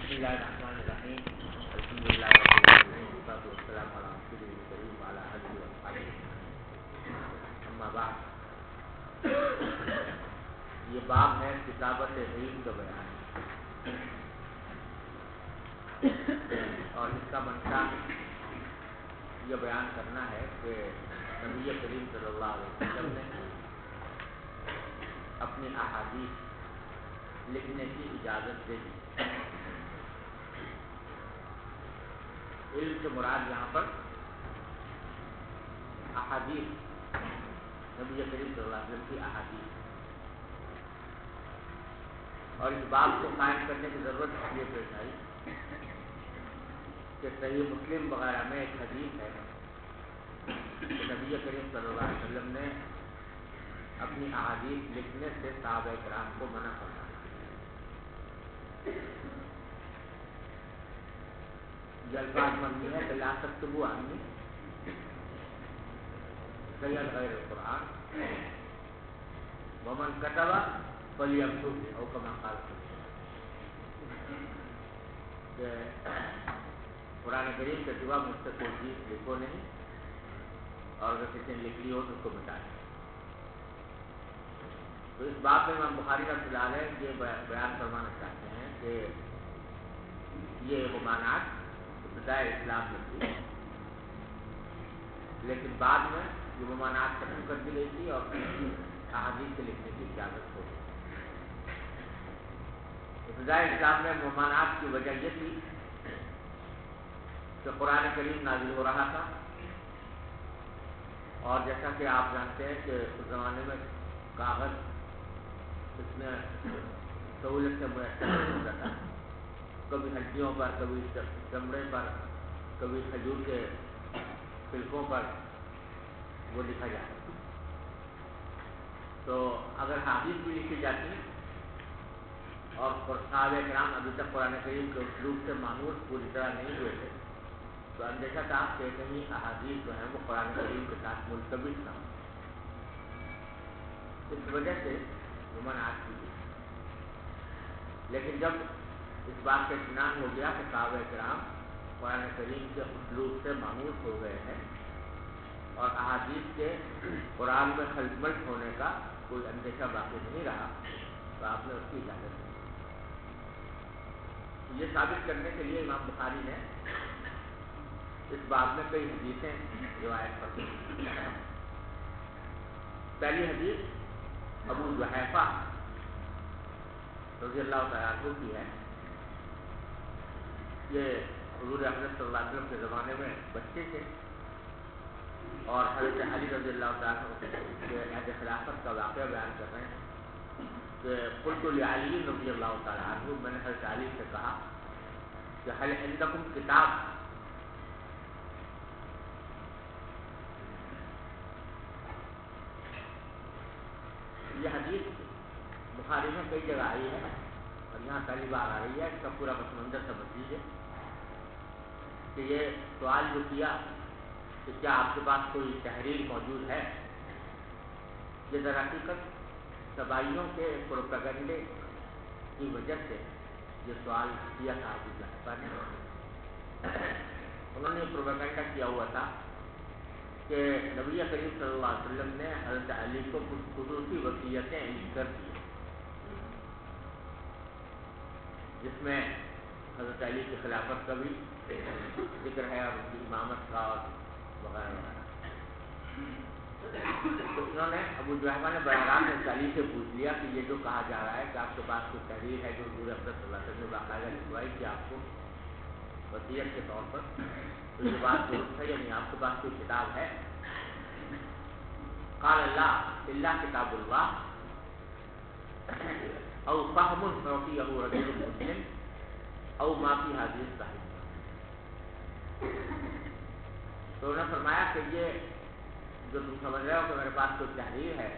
بسم اللہ الرحمن الرحیم الحمد للہ رب العالمین والصلاۃ والسلام علی رسول الکریم وعلی آلہ وصحبہ اما بعد. یہ باب ہے کتابت علم کا بیان اور اس کا منشا یہ بیان کرنا ہے کہ نبی کریم صلی اللہ علیہ وسلم نے اپنی احادیث لکھنے کی اجازت دے دی. علم سے مراد یہاں پر احادیث نبی کریم صلی اللہ علیہ وسلم کی احادیث. اور اس بات کو قائم کرنے کی ضرورت اس لیے پیش آئی کہ صحیح مسلم وغیرہ میں ایک حدیث ہے کہ نبی کریم صلی اللہ علیہ وسلم نے اپنی احادیث لکھنے سے صحابہ کرام کو منع فرمایا. یہ الفاظ مبنی ہے کہ لا تکتبوا عنی شیئا غیر القرآن ومن کتب فلیکتب او کما قال کہ قرآن کریم کے سوا مجھ سے کوئی چیز لکھو نہیں اور اگر کسی نے لکھ لی ہو تو اس کو مٹا دیں. تو اس بات میں امام بخاری کا خیال ہے یہ بیان فرمانا چاہتے ہیں کہ یہ ممانعت ابتداء اسلام میں تھی لیکن بعد میں یہ ممانعت ختم کر دی گئی تھی اور احادیث سے لکھنے کی اجازت ہو گئی. ابتداء اسلام میں ممانعت کی وجہ یہ تھی کہ قرآن کریم نازل ہو رہا تھا اور جیسا کہ آپ جانتے ہیں کہ اس زمانے میں کاغذ اس میں سہولت سے میسر نہیں ہوتا تھا. کبھی ہڈیوں پر، کبھی چمڑے پر، کبھی کھجور کے پلکوں پر وہ لکھا جاتا تھا. تو اگر حدیث بھی لکھی جاتی اور صحابہ کرام ابھی تک قرآن کریم کے اسلوب سے مانوس پوری طرح نہیں ہوئے تھے تو اندیشہ تھا کہ کہیں احادیث جو ہیں وہ قرآن کریم کے ساتھ ملتبس نہ ہو. اس وجہ سے ممانعت کی گئی. لیکن جب اس بات کا اطمینان ہو گیا کہ صحابہ کرام قرآن کریم کے اسلوب سے مانوس ہو گئے ہیں اور احادیث کے قرآن میں خلط ملط ہونے کا کوئی اندیشہ باقی نہیں رہا تو آپ نے اس کی اجازت دی. یہ ثابت کرنے کے لیے امام بخاری نے اس بات میں کئی حدیثیں روایت کرتی ہیں. پہلی حدیث ابو جحیفہ رضی اللہ تعالیٰ عنہ کی ہے. یہ حضور اکرم صلی اللہ علیہ وسلم کے زمانے میں بچے تھے اور حضرت علی رضی اللہ تعالیٰ عنہ کے عہد خلافت کا واقعہ بیان کر رہے ہیں کہ قلت لعلی رضی اللہ تعالیٰ عنہ، میں نے حضرت علی سے کہا کہ هل عندکم کتاب، یہ حدیث بخاری میں کئی جگہ آئی ہے اور یہاں پہلی بار آ رہی ہے. اس کا پورا پس منظر سمجھ لیجیے کہ یہ سوال جو کیا کہ کیا آپ کے پاس کوئی تحریر موجود ہے، یہ در حقیقت قبائلیوں کے پروپیگنڈے کی وجہ سے یہ سوال کیا تھا ابو جحیفہ نے. انہوں نے پروپیگنڈا کیا ہوا تھا کہ نبی کریم صلی اللہ علیہ وسلم نے حضرت علی کو کچھ خصوصی وصیتیں لکھ کر دی جس میں حضرت علی کی خلافت کا بھی ذکر ہے اور ان کی امامت کا اور وغیرہ وغیرہ. تو انہوں نے ابو جحیفہ نے براہ راست حضرت علی سے پوچھ لیا کہ یہ جو کہا جا رہا ہے کہ آپ کے پاس کوئی تحریر ہے جو حضور اکرم صلی اللہ علیہ وسلم نے باقاعدہ لکھوائی کہ آپ کو وصیت کے طور پر، تو یہ بات درست ہے یا نہیں، آپ کے پاس کوئی کتاب ہے؟ قال اللہ الا کتاب اللہ او فہم اعطیہ رجل مسلم او ما فی هذه الصحیح. تو انہوں نے فرمایا کہ یہ جو تم سمجھ رہے ہو کہ میرے پاس کوئی تحریر ہے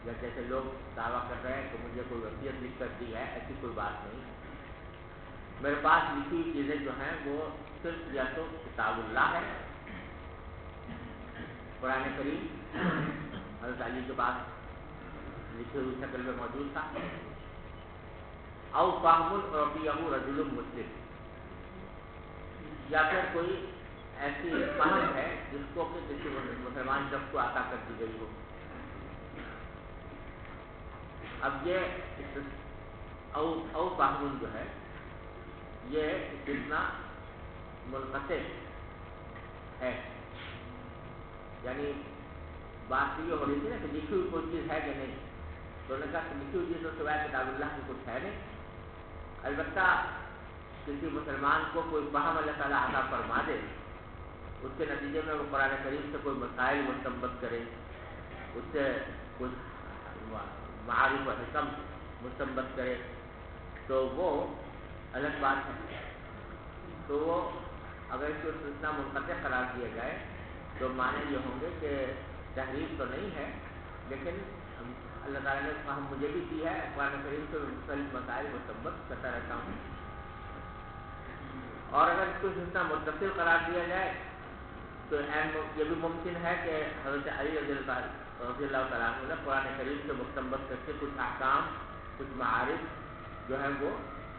یا جیسے لوگ دعویٰ کر رہے ہیں کہ مجھے کوئی وصیت لکھ کر دی ہے، ایسی کوئی بات نہیں. میرے پاس لکھی ہوئی چیزیں جو ہیں وہ صرف یا تو کتاب اللہ ہے، قرآن کریم حضرت علی کے پاس لکھی ہوئی شکل میں موجود تھا، او فہم اعطیہ رجل مسلم، یا پھر کوئی ایسی فہم ہے جس کو کہ کسی مسلمان شخص کو عطا کر دی گئی ہو. اب یہ او فہم جو ہے یہ استثناء منقطع ہے. یعنی بات یہ ہو رہی تھی نا کہ لکھی ہوئی کوئی چیز ہے کہ نہیں. تو انہوں نے کہا کہ لکھی ہوئی چیز تو سوائے کتاب اللہ کی کچھ ہے نہیں. البتہ کسی مسلمان کو کوئی فہم اللہ تعالیٰ عطا فرما دے، اس کے نتیجے میں وہ قرآن کریم سے کوئی مسائل مستنبط کرے، اس سے کچھ معارف و حکم مستنبط کرے، تو وہ الگ بات ہے. تو وہ اگر اس کو استثناء منقطع قرار دیا جائے تو معنی یہ ہوں گے کہ تحریف تو نہیں ہے، لیکن اللہ تعالیٰ نے فہم مجھے بھی دی ہے، قرآن کریم سے مختلف مسائل مستنبط کرتا رہتا ہوں. اور اگر اس کو استثناء متصل قرار دیا جائے تو یہ بھی ممکن ہے کہ حضرت علی رضی اللہ تعالیٰ عنہ نے قرآن کریم سے مستنبط کر کے کچھ احکام، کچھ معارف جو ہیں وہ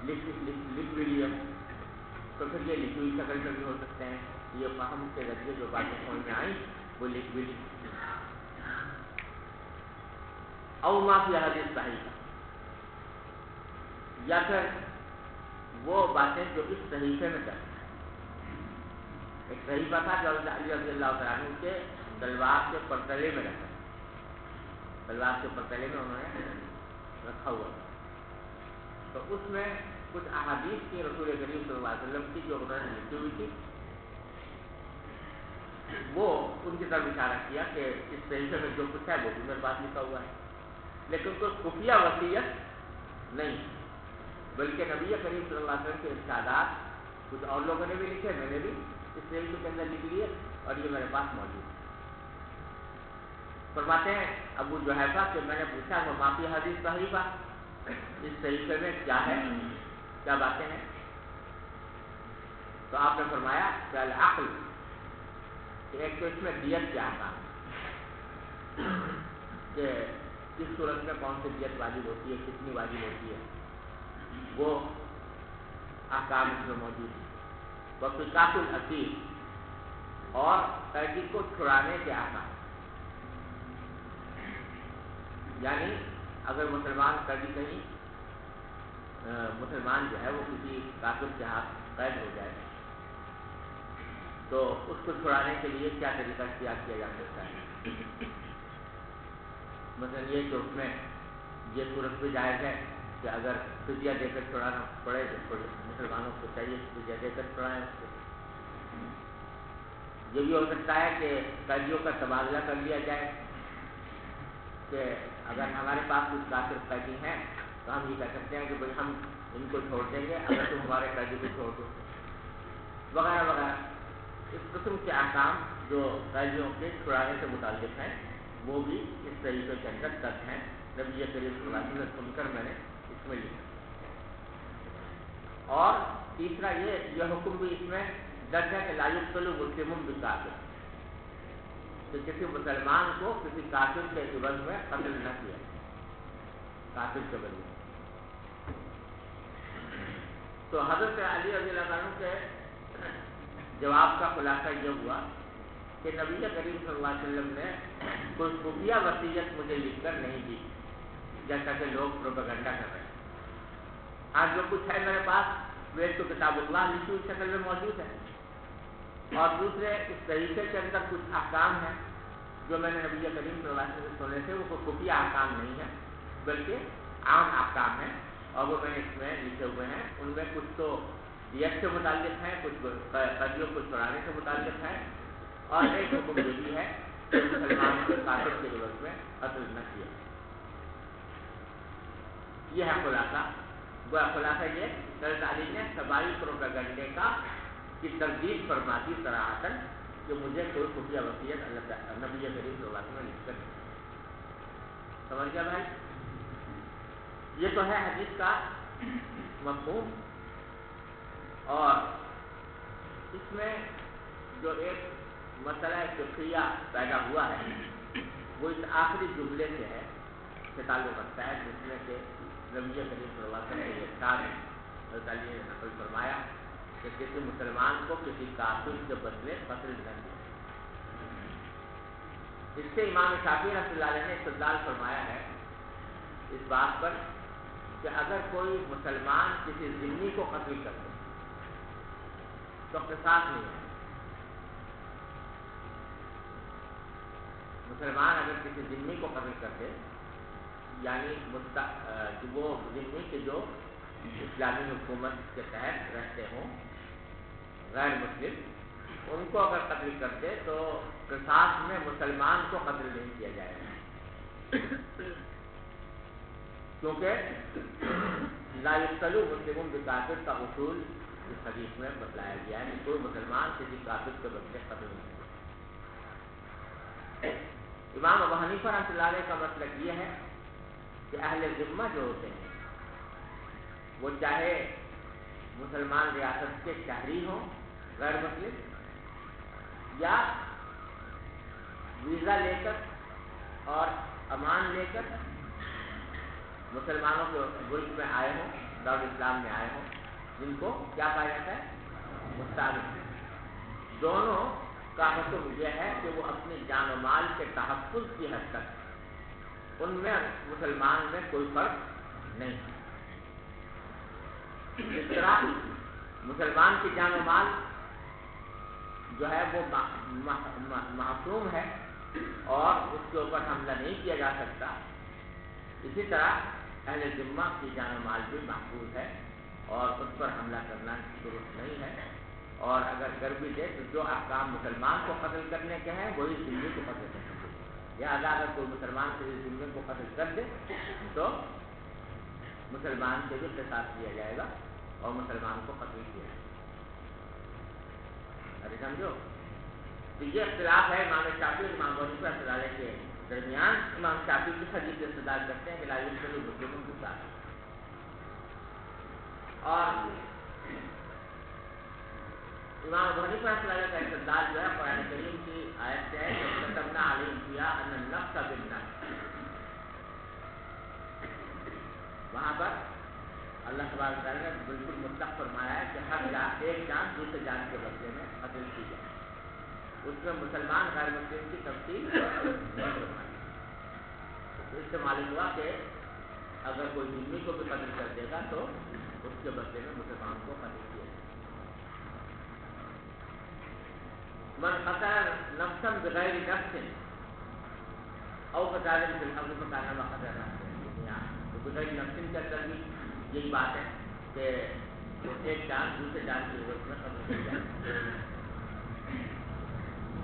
لکھ بھی لیے، تو پھر یہ لکھی ہوئی شکل میں بھی ہو سکتے ہیں. یہ فہم کے ذریعے جو باتیں سمجھ میں آئیں وہ لکھ بھی لی. او ما فی حدیث صحیح، یا پھر وہ باتیں جو اس صحیفے میں کرتے ہیں. ایک صحیفہ تھا جو حضرت علی رضی اللہ تعالیٰ عنہ کے تلوار کے پرتلے میں رکھا، تلوار کے پرتلے میں انہوں نے رکھا ہوا تھا. تو اس میں کچھ احادیث کی رسول کریم صلی اللہ علیہ وسلم کی جو انہوں نے لکھی ہوئی تھی، وہ ان کی طرف اشارہ کیا کہ اس صحیفے میں جو کچھ ہے وہ بھی میرے پاس لکھا ہوا ہے، لیکن کوئی خفیہ وصیت نہیں، بلکہ نبی کریم صلی اللہ علیہ وسلم کے ارشادات کچھ اور لوگوں نے بھی لکھے، میں نے بھی اس صحیفے کے اندر لکھ لیے اور یہ میرے پاس موجود ہے. فرماتے ہیں ابو جحیفہ کہ میں نے پوچھا وہ ما فی حدیث صحیفہ، اس صحیفے میں کیا ہے، کیا باتیں ہیں؟ تو آپ نے فرمایا کہ العقل، کہ ایک تو اس میں دیت کیا آتا ہے کہ کس صورت میں کون سی دیت واجب ہوتی ہے، کتنی واجب ہوتی ہے، وہ احکام اس میں موجود ہے. وفقات الاسیر، اور قیدی کو چھڑانے کے احکام. یعنی اگر مسلمان قیدی کہیں مسلمان جو ہے وہ کسی کافر کے ہاتھ قید ہو جائے تو اس کو چھڑانے کے لیے کیا طریقہ اختیار کیا جا سکتا ہے. مثلا یہ کہ اس میں یہ صورت بھی جائز ہے کہ اگر فدیہ دے کر چھڑانا پڑے تو مسلمانوں کو چاہیے فدیہ دے کر چھڑائیں اس کو. یہ بھی ہو سکتا ہے کہ قیدیوں کا تبادلہ کر لیا جائے، کہ اگر ہمارے پاس کچھ کافر قیدی ہیں تو ہم یہ کہہ سکتے ہیں کہ بھائی ہم ان کو چھوڑ دیں گے اگر تم ہمارے قیدی کو چھوڑ دو، وغیرہ وغیرہ. اس قسم کے احکام جو قیدیوں کے چھڑانے سے متعلق ہیں وہ بھی اس طریقے کے اندر تک ہیں. نبی کریم صلی اللہ علیہ وسلم نے سن کر میں نے اس میں لکھا. اور تیسرا یہ حکم بھی اس میں درج ہے کہ لا یقتل مسلم بکافر، کہ کسی مسلمان کو کسی کافر کے عوض میں قتل نہ کیا، کافر کے بدلے. تو حضرت علی رضی اللہ عنہ کے جواب کا خلاصہ یہ ہوا کہ نبی کریم صلی اللہ علیہ وسلم نے کوئی خفیہ وصیت مجھے لکھ کر نہیں دی جیسا کہ لوگ پروپیگنڈا کر رہے ہیں. آج جو کچھ ہے میرے پاس وہ ایک تو کتاب اللہ لکھی ہوئی شکل میں موجود ہے، اور دوسرے اس طریقے کے اندر کچھ احکام ہیں جو میں نے نبی کریم صلی اللہ علیہ وسلم سننے سے وہ کوئی خفیہ احکام نہیں ہے بلکہ عام احکام ہیں، اور وہ میں نے اس میں لکھے ہوئے ہیں. ان میں کچھ تو دیت سے متعلق ہیں، کچھ قیدیوں کو چھڑانے سے متعلق ہیں، اور ایک حکم یہ بھی ہے کہ مسلمان کے کافر کے عوض میں قتل نہ کیا. یہ ہے خلاصہ. خلاصہ یہ حضرت علی نے سبائی پروپیگنڈے کی تردید فرما دی صراحتاً کہ مجھے کوئی خفیہ وصیت نبی کریم صلی اللہ علیہ وسلم نے لکھ کر دی. سمجھ گیا بھائی؟ یہ تو ہے حدیث کا مفہوم. اور اس میں جو ایک مسئلہ فقہیہ پیدا ہوا ہے وہ اس آخری جملے سے تعلق رکھتا ہے جس میں کہ نبی کریم صلی اللہ علیہ وسلم کے ارشاد حضرت علی نے نقل فرمایا کہ کہ کسی مسلمان کو کسی کافر کے بدلے قتل نہ دیا۔ اس سے امام شافعی رحمۃ اللہ علیہ نے استدلال فرمایا ہے اس بات پر کہ اگر کوئی مسلمان کسی ذمہ کو قتل کر دے تو قصاص نہیں ہے۔ مسلمان اگر کسی ذمہ کو قتل کر دے، یعنی وہ ذمہ کے جو اسلامی حکومت کے تحت رہتے ہوں غیر مسلم، ان کو اگر قتل کر دے تو قصاص میں مسلمان کو قتل نہیں کیا جائے گا، کیونکہ لا یقتل مسلم بکافر کا اصول اس حدیث میں بتلایا گیا ہے کہ کوئی مسلمان کسی کافر کے بدلے قتل نہیں کیا۔ امام ابو حنیفہ رحمۃ اللہ علیہ کا مسلک یہ ہے کہ اہل ذمہ جو ہوتے ہیں وہ چاہے مسلمان ریاست کے شہری ہوں غیر مسلم، یا ویزا لے کر اور امان لے کر مسلمانوں کے ملک میں آئے ہوں، دارالاسلام میں آئے ہوں، جن کو کیا کہا جاتا ہے مستعمر، دونوں کا حکم یہ ہے کہ وہ اپنی جان و مال کے تحفظ کی حد تک ان میں مسلمان میں کوئی فرق نہیں ہے۔ اس طرح مسلمان کی جان و مال جو ہے وہ معصوم ہے اور اس کے اوپر حملہ نہیں کیا جا سکتا، اسی طرح اہل ذمہ کی جان و مال بھی محفوظ ہے اور اس پر حملہ کرنا درست نہیں ہے، اور اگر کر بھی دے تو جو احکام مسلمان کو قتل کرنے کے ہیں وہی ذمہ کو قتل کرنے کے ہیں۔ لہٰذا اگر کوئی مسلمان کسی ذمہ کو قتل کر دے تو مسلمان سے بھی قصاص کیا جائے گا اور مسلمان کو قتل کیا جائے گا۔ ابھی سمجھو، تو یہ اختلاف ہے امام شافعی اور امام ابو حنیفہ رحمۃ اللہ علیہ کے درمیان۔ امام شافعی کی حدیث سے استدلال کرتے ہیں کہ لا یقتل مسلم بکافر، اور امام ابو حنیفہ رحمۃ اللہ علیہ کا استدلال جو ہے قرآن کریم کی آیت سے ہے کہ كتبنا علیہم فیہا ان النفس بالنفس، وہاں پر اللہ تبارک و تعالیٰ نے بالکل مطلق فرمایا ہے کہ ہر جان ایک جان دوسرے جان کے بدلے میں قتل کی جائے، اس میں مسلمان غیر مسلم کی تفصیل نہیں فرمائی۔ تو اس سے معلوم ہوا کہ اگر کوئی ذمہ کو بھی قتل کر دے گا تو اس کے بدلے میں مسلمان کو قتل کیا جائے۔ من قتل نفسا بغیر نفس او فساد فی الارض فکانما قتل نفسا، تو بغیر نفس کا ترجمہ یہی بات ہے کہ ایک جان دوسرے جان کی ضرورت میں قتل کی جائے۔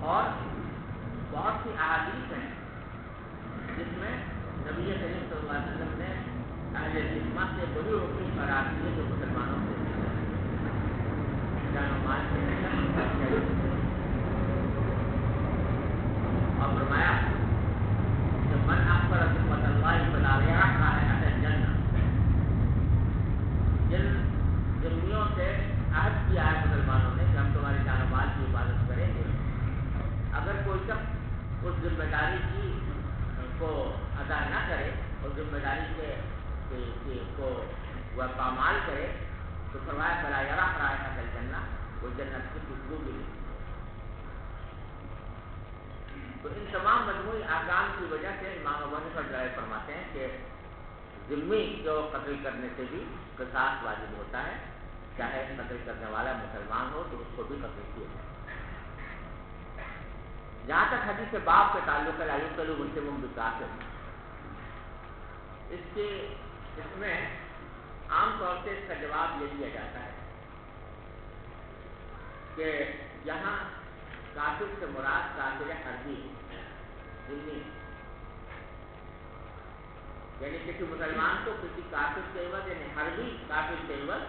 اور بہت سی احادیث ہیں جس میں نبی کریم صلی اللہ علیہ وسلم نے اہل ذمہ سے وہی حکم قرار دیے جو مسلمانوں سے جان و مال کے اور فرمایا کہ من اخبر ذمۃ اللہ فلا یرحم اہل الجنہ، جن ذمیوں سے عہد کیا ہے مسلمانوں نے کہ ہم تمہاری جان و مال کی حفاظت کریں گے، اگر کوئی شخص اس ذمہ داری کو ادا نہ کرے اور ذمہ داری کو وہ پامال کرے تو فرمایا فلا یرح رائحۃ الجنہ، وہ جنت کی خوشبو بھی نہیں۔ تو ان تمام مجموعی احکام کی وجہ سے امام ابو حنیفہ رحمۃ فرماتے ہیں کہ ذمہ جو قتل کرنے سے بھی قصاص واجب ہوتا ہے، چاہے قتل کرنے والا مسلمان ہو تو اس کو بھی قتل کیا جائے۔ جہاں تک حدیث باب کے تعلق ہے لا یقتل مسلم بکافر، اس میں عام طور سے اس کا جواب یہ دیا جاتا ہے کہ یہاں کافر سے مراد کافر حربی ذمہ، یعنی کسی مسلمان کو کسی کافر کے عوض یعنی حربی کافر کے عوض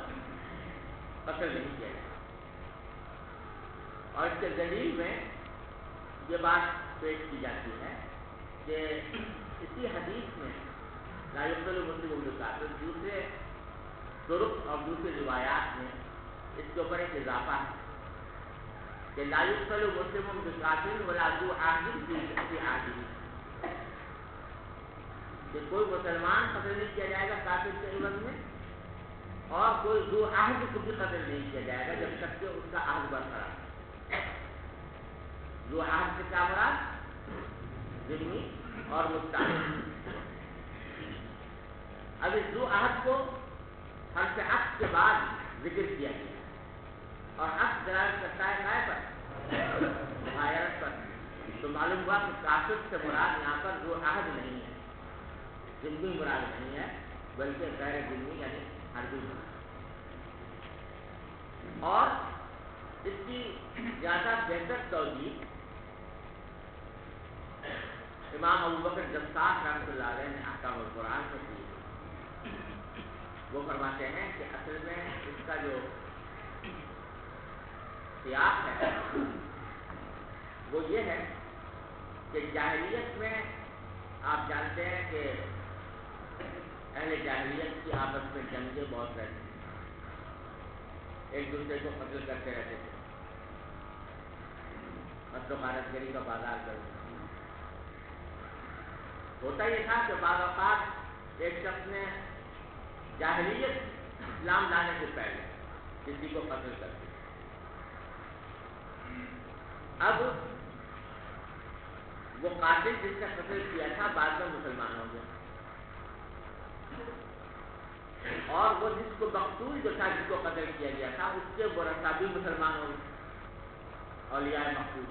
قتل نہیں کیا جائے۔ اور اس کے دلیل میں یہ بات پیش کی جاتی ہے کہ اسی حدیث میں لا یقتل مسلم بکافر دوسرے طرق اور دوسری روایات میں اس کے اوپر ایک اضافہ ہے کہ لا یقتل مسلم بکافر ولا ذو عہد فی عہدہ، کہ کوئی مسلمان قتل نہیں کیا جائے گا کافر کے عوض میں، اور کوئی ذو عہد کو بھی قتل نہیں کیا جائے گا جب تک ذو عہد سے کیا مراد؟ ذمہ اور مستعمل۔ اب اس ذو عہد کو حرف عطف کے بعد ذکر کیا گیا اور عطف دلالت کرتا ہے کائے پر؟ مغایرت پر۔ تو معلوم ہوا کہ کافر سے مراد یہاں پر ذو عہد نہیں ہے، ذمہ مراد نہیں ہے، بلکہ غیر ذمہ یعنی حربی مراد۔ اور اس کی زیادہ بہتر توجیہ امام ابوبکر جساس رحمۃ اللہ علیہ نے احکام القرآن میں کی۔ وہ فرماتے ہیں کہ اصل میں اس کا جو سیاق ہے وہ یہ ہے کہ جاہلیت میں آپ جانتے ہیں کہ اہل جاہلیت کی آپس میں جنگیں بہت رہتی ہیں، ایک دوسرے کو قتل کرتے رہتے تھے، قتل و غارت گری کا بازار کرتے تھے۔ ہوتا یہ تھا کہ بعض اوقات ایک شخص نے جاہلیت اسلام لانے سے پہلے کسی کو قتل کر دیا، اب وہ قاتل جس نے قتل کیا تھا بعد میں مسلمان ہو گیا، اور وہ جس کو مقتول جو تھا جس کو قتل کیا گیا تھا اس کے ورثاء بھی مسلمان ہو گئے، اولیاء مقتول۔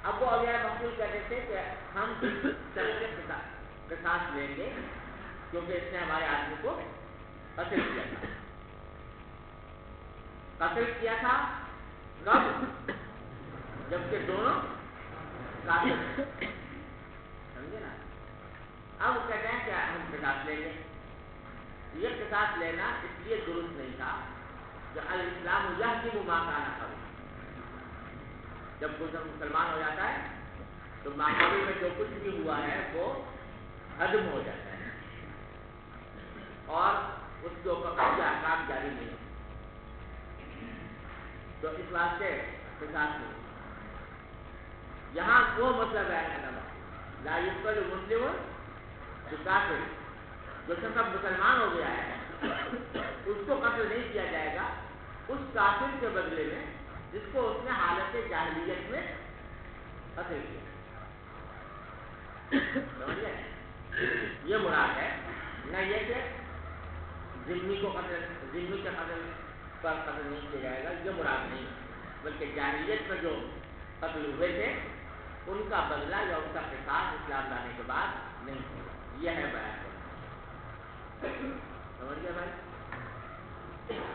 اب وہ اولیاء مقتول کہتے تھے کہ ہم قصاص لیں گے کیونکہ اس نے ہمارے آدمی کو قتل کیا تھا۔ قتل کیا تھا کب؟ جبکہ دونوں کافر تھے، سمجھے نا؟ اب وہ کہتے ہیں کہ ہم قصاص لیں گے۔ یہ قصاص لینا اس لیے درست نہیں تھا کہ الاسلام یحکم ما کان قبل، جب کوئی مسلمان ہو جاتا ہے تو ماحول میں جو کچھ بھی ہوا ہے وہ ختم ہو جاتا ہے اور اس کے اوپر کوئی احکام جاری نہیں ہوتے، تو اس واسطے قصاص نہیں۔ یہاں وہ مسئلہ بیان کرنا لا یقتل مسلم بکافر، جو شخص مسلمان ہو گیا ہے اس کو قتل نہیں کیا جائے گا اس کافر کے بدلے میں جس کو اس نے حالت جاہلیت میں قتل کیا۔ یہ مراد ہے، نہ یہ کہ ذمہ کے قتل پر قتل نہیں کیا جائے گا، یہ مراد نہیں، بلکہ جاہلیت میں جو قتل ہوئے تھے ان کا بدلہ یا ان کا قصاص اسلام لانے کے بعد نہیں ہوگا، یہ ہے بیان کرنا۔ سمجھ گئے بھائی؟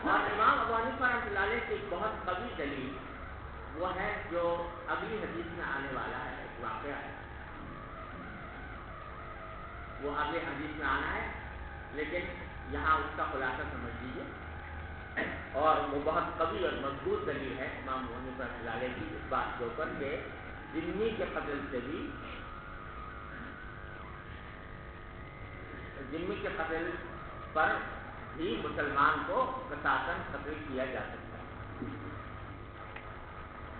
اور امام ابو حنیفہ رحمۃ اللہ علیہ کی بہت قوی دلیل وہ ہے جو اگلی حدیث میں آنے والا ہے، ایک واقعہ ہے، وہ اگلی حدیث میں آنا ہے، لیکن یہاں اس کا خلاصہ سمجھ لیجیے، اور وہ بہت قوی اور مضبوط دلیل ہے امام ابو حنیفہ رحمۃ اللہ علیہ کی اس بات کے اوپر کہ ذمہ کے قتل سے بھی، ذمہ کے قتل پر بھی مسلمان کو قصاصاً قتل کیا جا سکتا ہے۔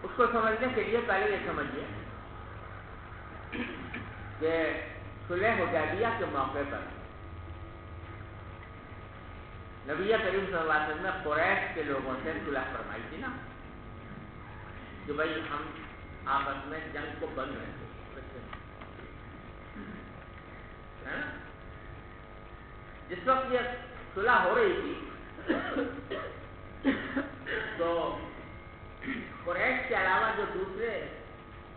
اس کو سمجھنے کے لیے پہلے یہ سمجھیے کہ صلح حدیبیہ کے موقع پر نبی کریم صلی اللہ علیہ وسلم نے قریش کے لوگوں سے صلح فرمائی تھی نا کہ بھائی ہم آپس میں جنگ کو بند رکھیں، ہے نا؟ جس وقت یہ صلح ہو رہی تھی تو قریش کے علاوہ جو دوسرے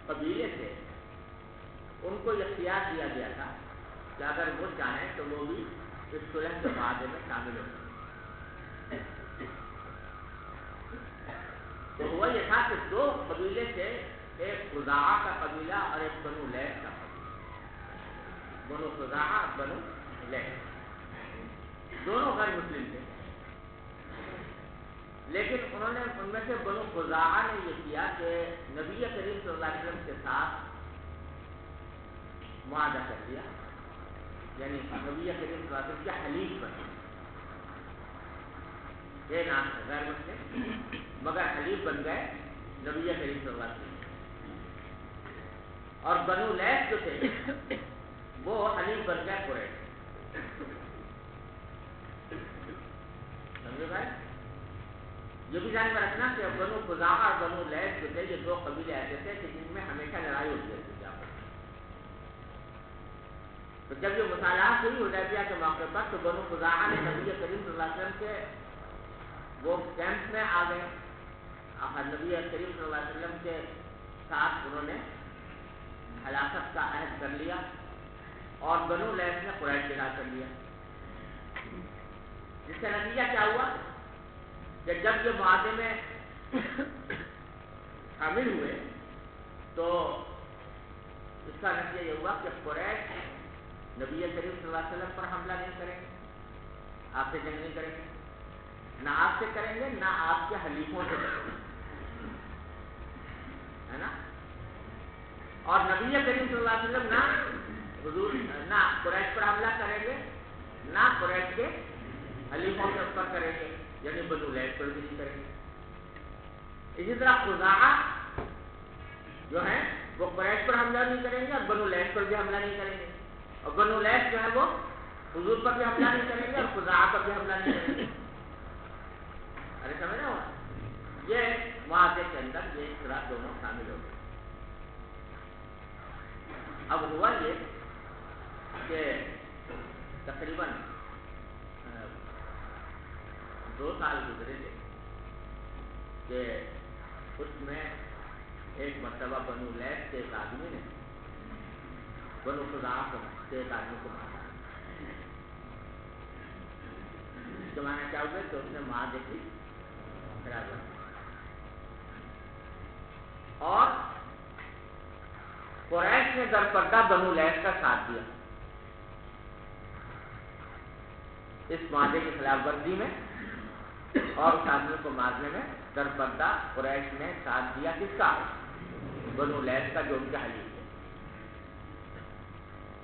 قبیلے تھے ان کو اختیار دیا گیا تھا کہ اگر وہ چاہیں تو وہ بھی اس صلح کے معاہدے میں شامل ہو سکتے۔ تو ہوا یہ تھا کہ دو قبیلے تھے، ایک خزاعہ کا قبیلہ اور ایک بنو لیث کا قبیلہ، بنو خزاعہ اور بنو لیث، دونوں غیر مسلم تھے، لیکن انہوں نے ان میں سے بنو خزاعہ نے یہ کیا کہ نبی کریم صلی اللہ علیہ وسلم کے ساتھ معاہدہ کر دیا، یعنی نبی کریم صلی اللہ علیہ وسلم کے حلیف بنے، یہ نام ہے غیر مسلم مگر حلیف بن گئے نبی کریم صلی اللہ علیہ وسلم، اور بنو لیث جو تھے وہ حلیف بن گئے قریش، سمجھے بھائی؟ یہ بھی ذہن میں رکھنا کہ بنو خزاعہ اور بنو لیث جو تھے یہ دو قبیلے ایسے تھے کہ جن میں ہمیشہ لڑائی ہوتی رہتی تھی آپس میں. تو جب یہ مصالحات ہوئی حدیبیہ کے موقع پر تو بنو خزاعہ نے نبی کریم صلی اللہ علیہ وسلم کے وہ کیمپ میں آ گئے. نبی کریم صلی اللہ علیہ وسلم کے ساتھ انہوں نے ہلاکت کا عہد کر لیا اور بنو لیث نے قریش کے ساتھ کر لیا. جس کا نتیجہ کیا ہوا کہ جب یہ معاہدے میں شامل ہوئے تو اس کا نتیجہ یہ ہوا کہ قریش نبی کریم صلی اللہ علیہ وسلم پر حملہ نہیں کریں گے, آپ سے جنگ نہیں کریں گے, نہ آپ سے کریں گے نہ آپ کے حلیفوں سے کریں گے, ہے نا. اور نبی کریم صلی اللہ علیہ وسلم نہ قریش پر حملہ کریں گے نہ قریش کے حلیفوں کے اوپر کریں گے, یعنی بنو لیث پر بھی نہیں کریں گے. اسی طرح خزاعہ جو ہے وہ قریش پر حملہ نہیں کریں گے اور بنو لیث پر بھی حملہ نہیں کریں گے, اور بنو لیث جو ہے وہ حضور پر بھی حملہ نہیں کریں گے اور خزاعہ پر بھی حملہ نہیں کریں گے. ارے سمجھ رہے ہو, یہ معاہدے کے اندر یہ اس طرح دونوں شامل ہو گئے. اب ہوا یہ کہ تقریباً 2 سال گزرے تھے کہ اس میں ایک مرتبہ بنو لیث کے ایک آدمی نے بنو خزاعہ کے ایک آدمی کو مارا. اس کے معنی کیا ہوئے کہ اس نے معاہدے کی خلاف ورزی اور قریش نے در پردہ بنو لیث کا ساتھ دیا اس معاہدے کی خلاف ورزی میں, اور اس آدمی کو مارنے میں در پردہ قریش نے ساتھ دیا. کس کا؟ بنو لیث کا, جو ان کے حلیف ہے.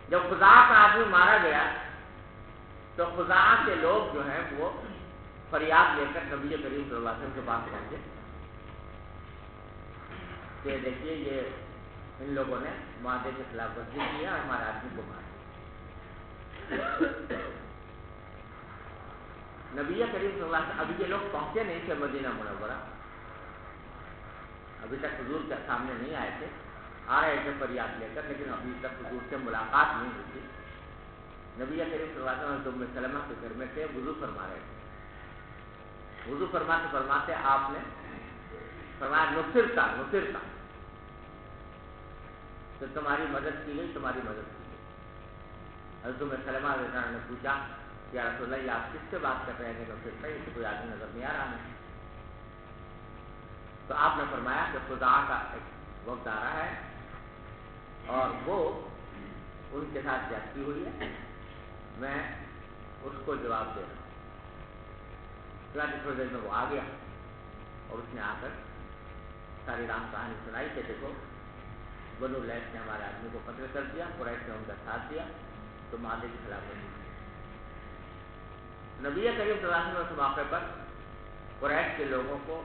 جب خزاعہ کا آدمی مارا گیا تو خزاعہ کے لوگ جو ہیں وہ فریاد لے کر نبی کریم صلی اللہ علیہ وسلم کے پاس پہنچے کہ دیکھیے یہ ان لوگوں نے معاہدے کی خلاف ورزی کی ہے اور ہمارے آدمی کو مارا. نبی کریم صلی اللہ علیہ وسلم, ابھی یہ لوگ پہنچے نہیں تھے مدینہ منورہ, ابھی تک حضور کے سامنے نہیں آئے تھے, آ رہے تھے فریاد لے کر, لیکن ابھی تک حضور سے ملاقات نہیں ہوئی تھی. نبی کریم صلی اللہ علیہ وسلم ام سلمہ کے گھر میں تھے, وضو فرما رہے تھے. وضو فرماتے آپ نے فرمایا نصرتا تو تمہاری مدد کی گئی, تمہاری مدد کی گئی. حضرت ام سلمہ رضی اللہ عنہا نے پوچھا یا رسول اللہ, یہ آپ کس سے بات کر رہے ہیں نصرتا, یہ کوئی آدمی نظر نہیں آ رہا ہے. تو آپ نے فرمایا کہ خزاعہ کا ایک وقت آ رہا ہے اور وہ ان کے ساتھ زیادتی ہوئی ہے, میں اس کو جواب دے رہا ہوں. تھوڑی دیر میں وہ آ گیا اور اس نے آ کر ساری رام کہانی سنائی کہ دیکھو بنو لیث نے ہمارے آدمی کو قتل کر دیا, قریش نے ان کا ساتھ دیا, تو معاہدے کی خلاف ورزی. نبی کریم صلی اللہ علیہ وسلم اس موقع پر قریش کے لوگوں کو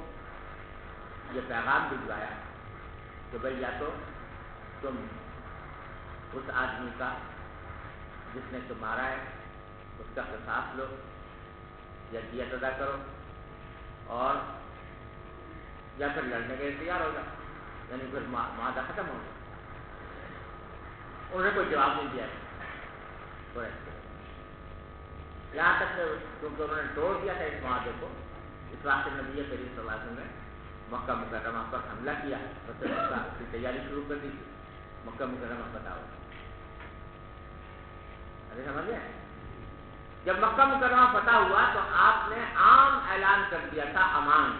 یہ پیغام بھجوایا کہ بھائی یا تو تم اس آدمی کا جس نے تمہارا ہے اس کا قصاص لو یا دیت ادا کرو, اور یا پھر لڑنے کے لیے تیار ہو جاؤ, یعنی پھر معاہدہ ختم ہو گیا. انہوں نے کوئی جواب نہیں دیا یہاں تک کہ کیونکہ انہوں نے توڑ دیا تھا اس معاہدے کو, اس واسطے نبی کریم صلی اللہ علیہ وسلم نے مکہ مکرمہ پر حملہ کیا, فتح مکہ کی تیاری شروع کر دی تھی. مکہ مکرمہ بتاؤ, ارے سمجھ گئے. جب مکہ مکرمہ فتح ہوا تو آپ نے عام اعلان کر دیا تھا امان.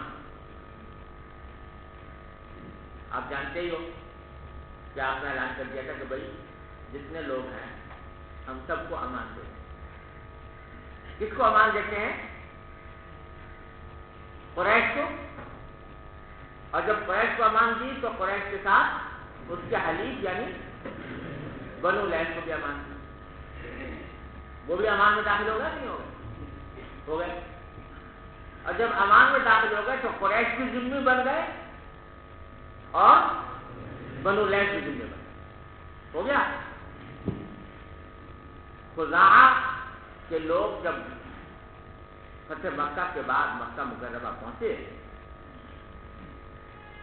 آپ جانتے ہی ہو کہ آپ نے اعلان کر دیا تھا کہ بھائی جتنے لوگ ہیں ہم سب کو امان دیں. کس کو امان دیتے ہیں؟ قریش کو. اور جب قریش کو امان دی تو قریش کے ساتھ اس کے حلیف یعنی بنو لیث کو بھی امان دی. وہ بھی امان میں داخل ہو گئے نہیں ہو گئے. اور جب امان میں داخل ہو گئے تو قریش بھی ذمہ بن گئے اور بنو لیث بھی ذمہ بن گئے. ہو گیا. خزاعہ کے لوگ جب فتح مکہ کے بعد مکہ مکرمہ پہنچے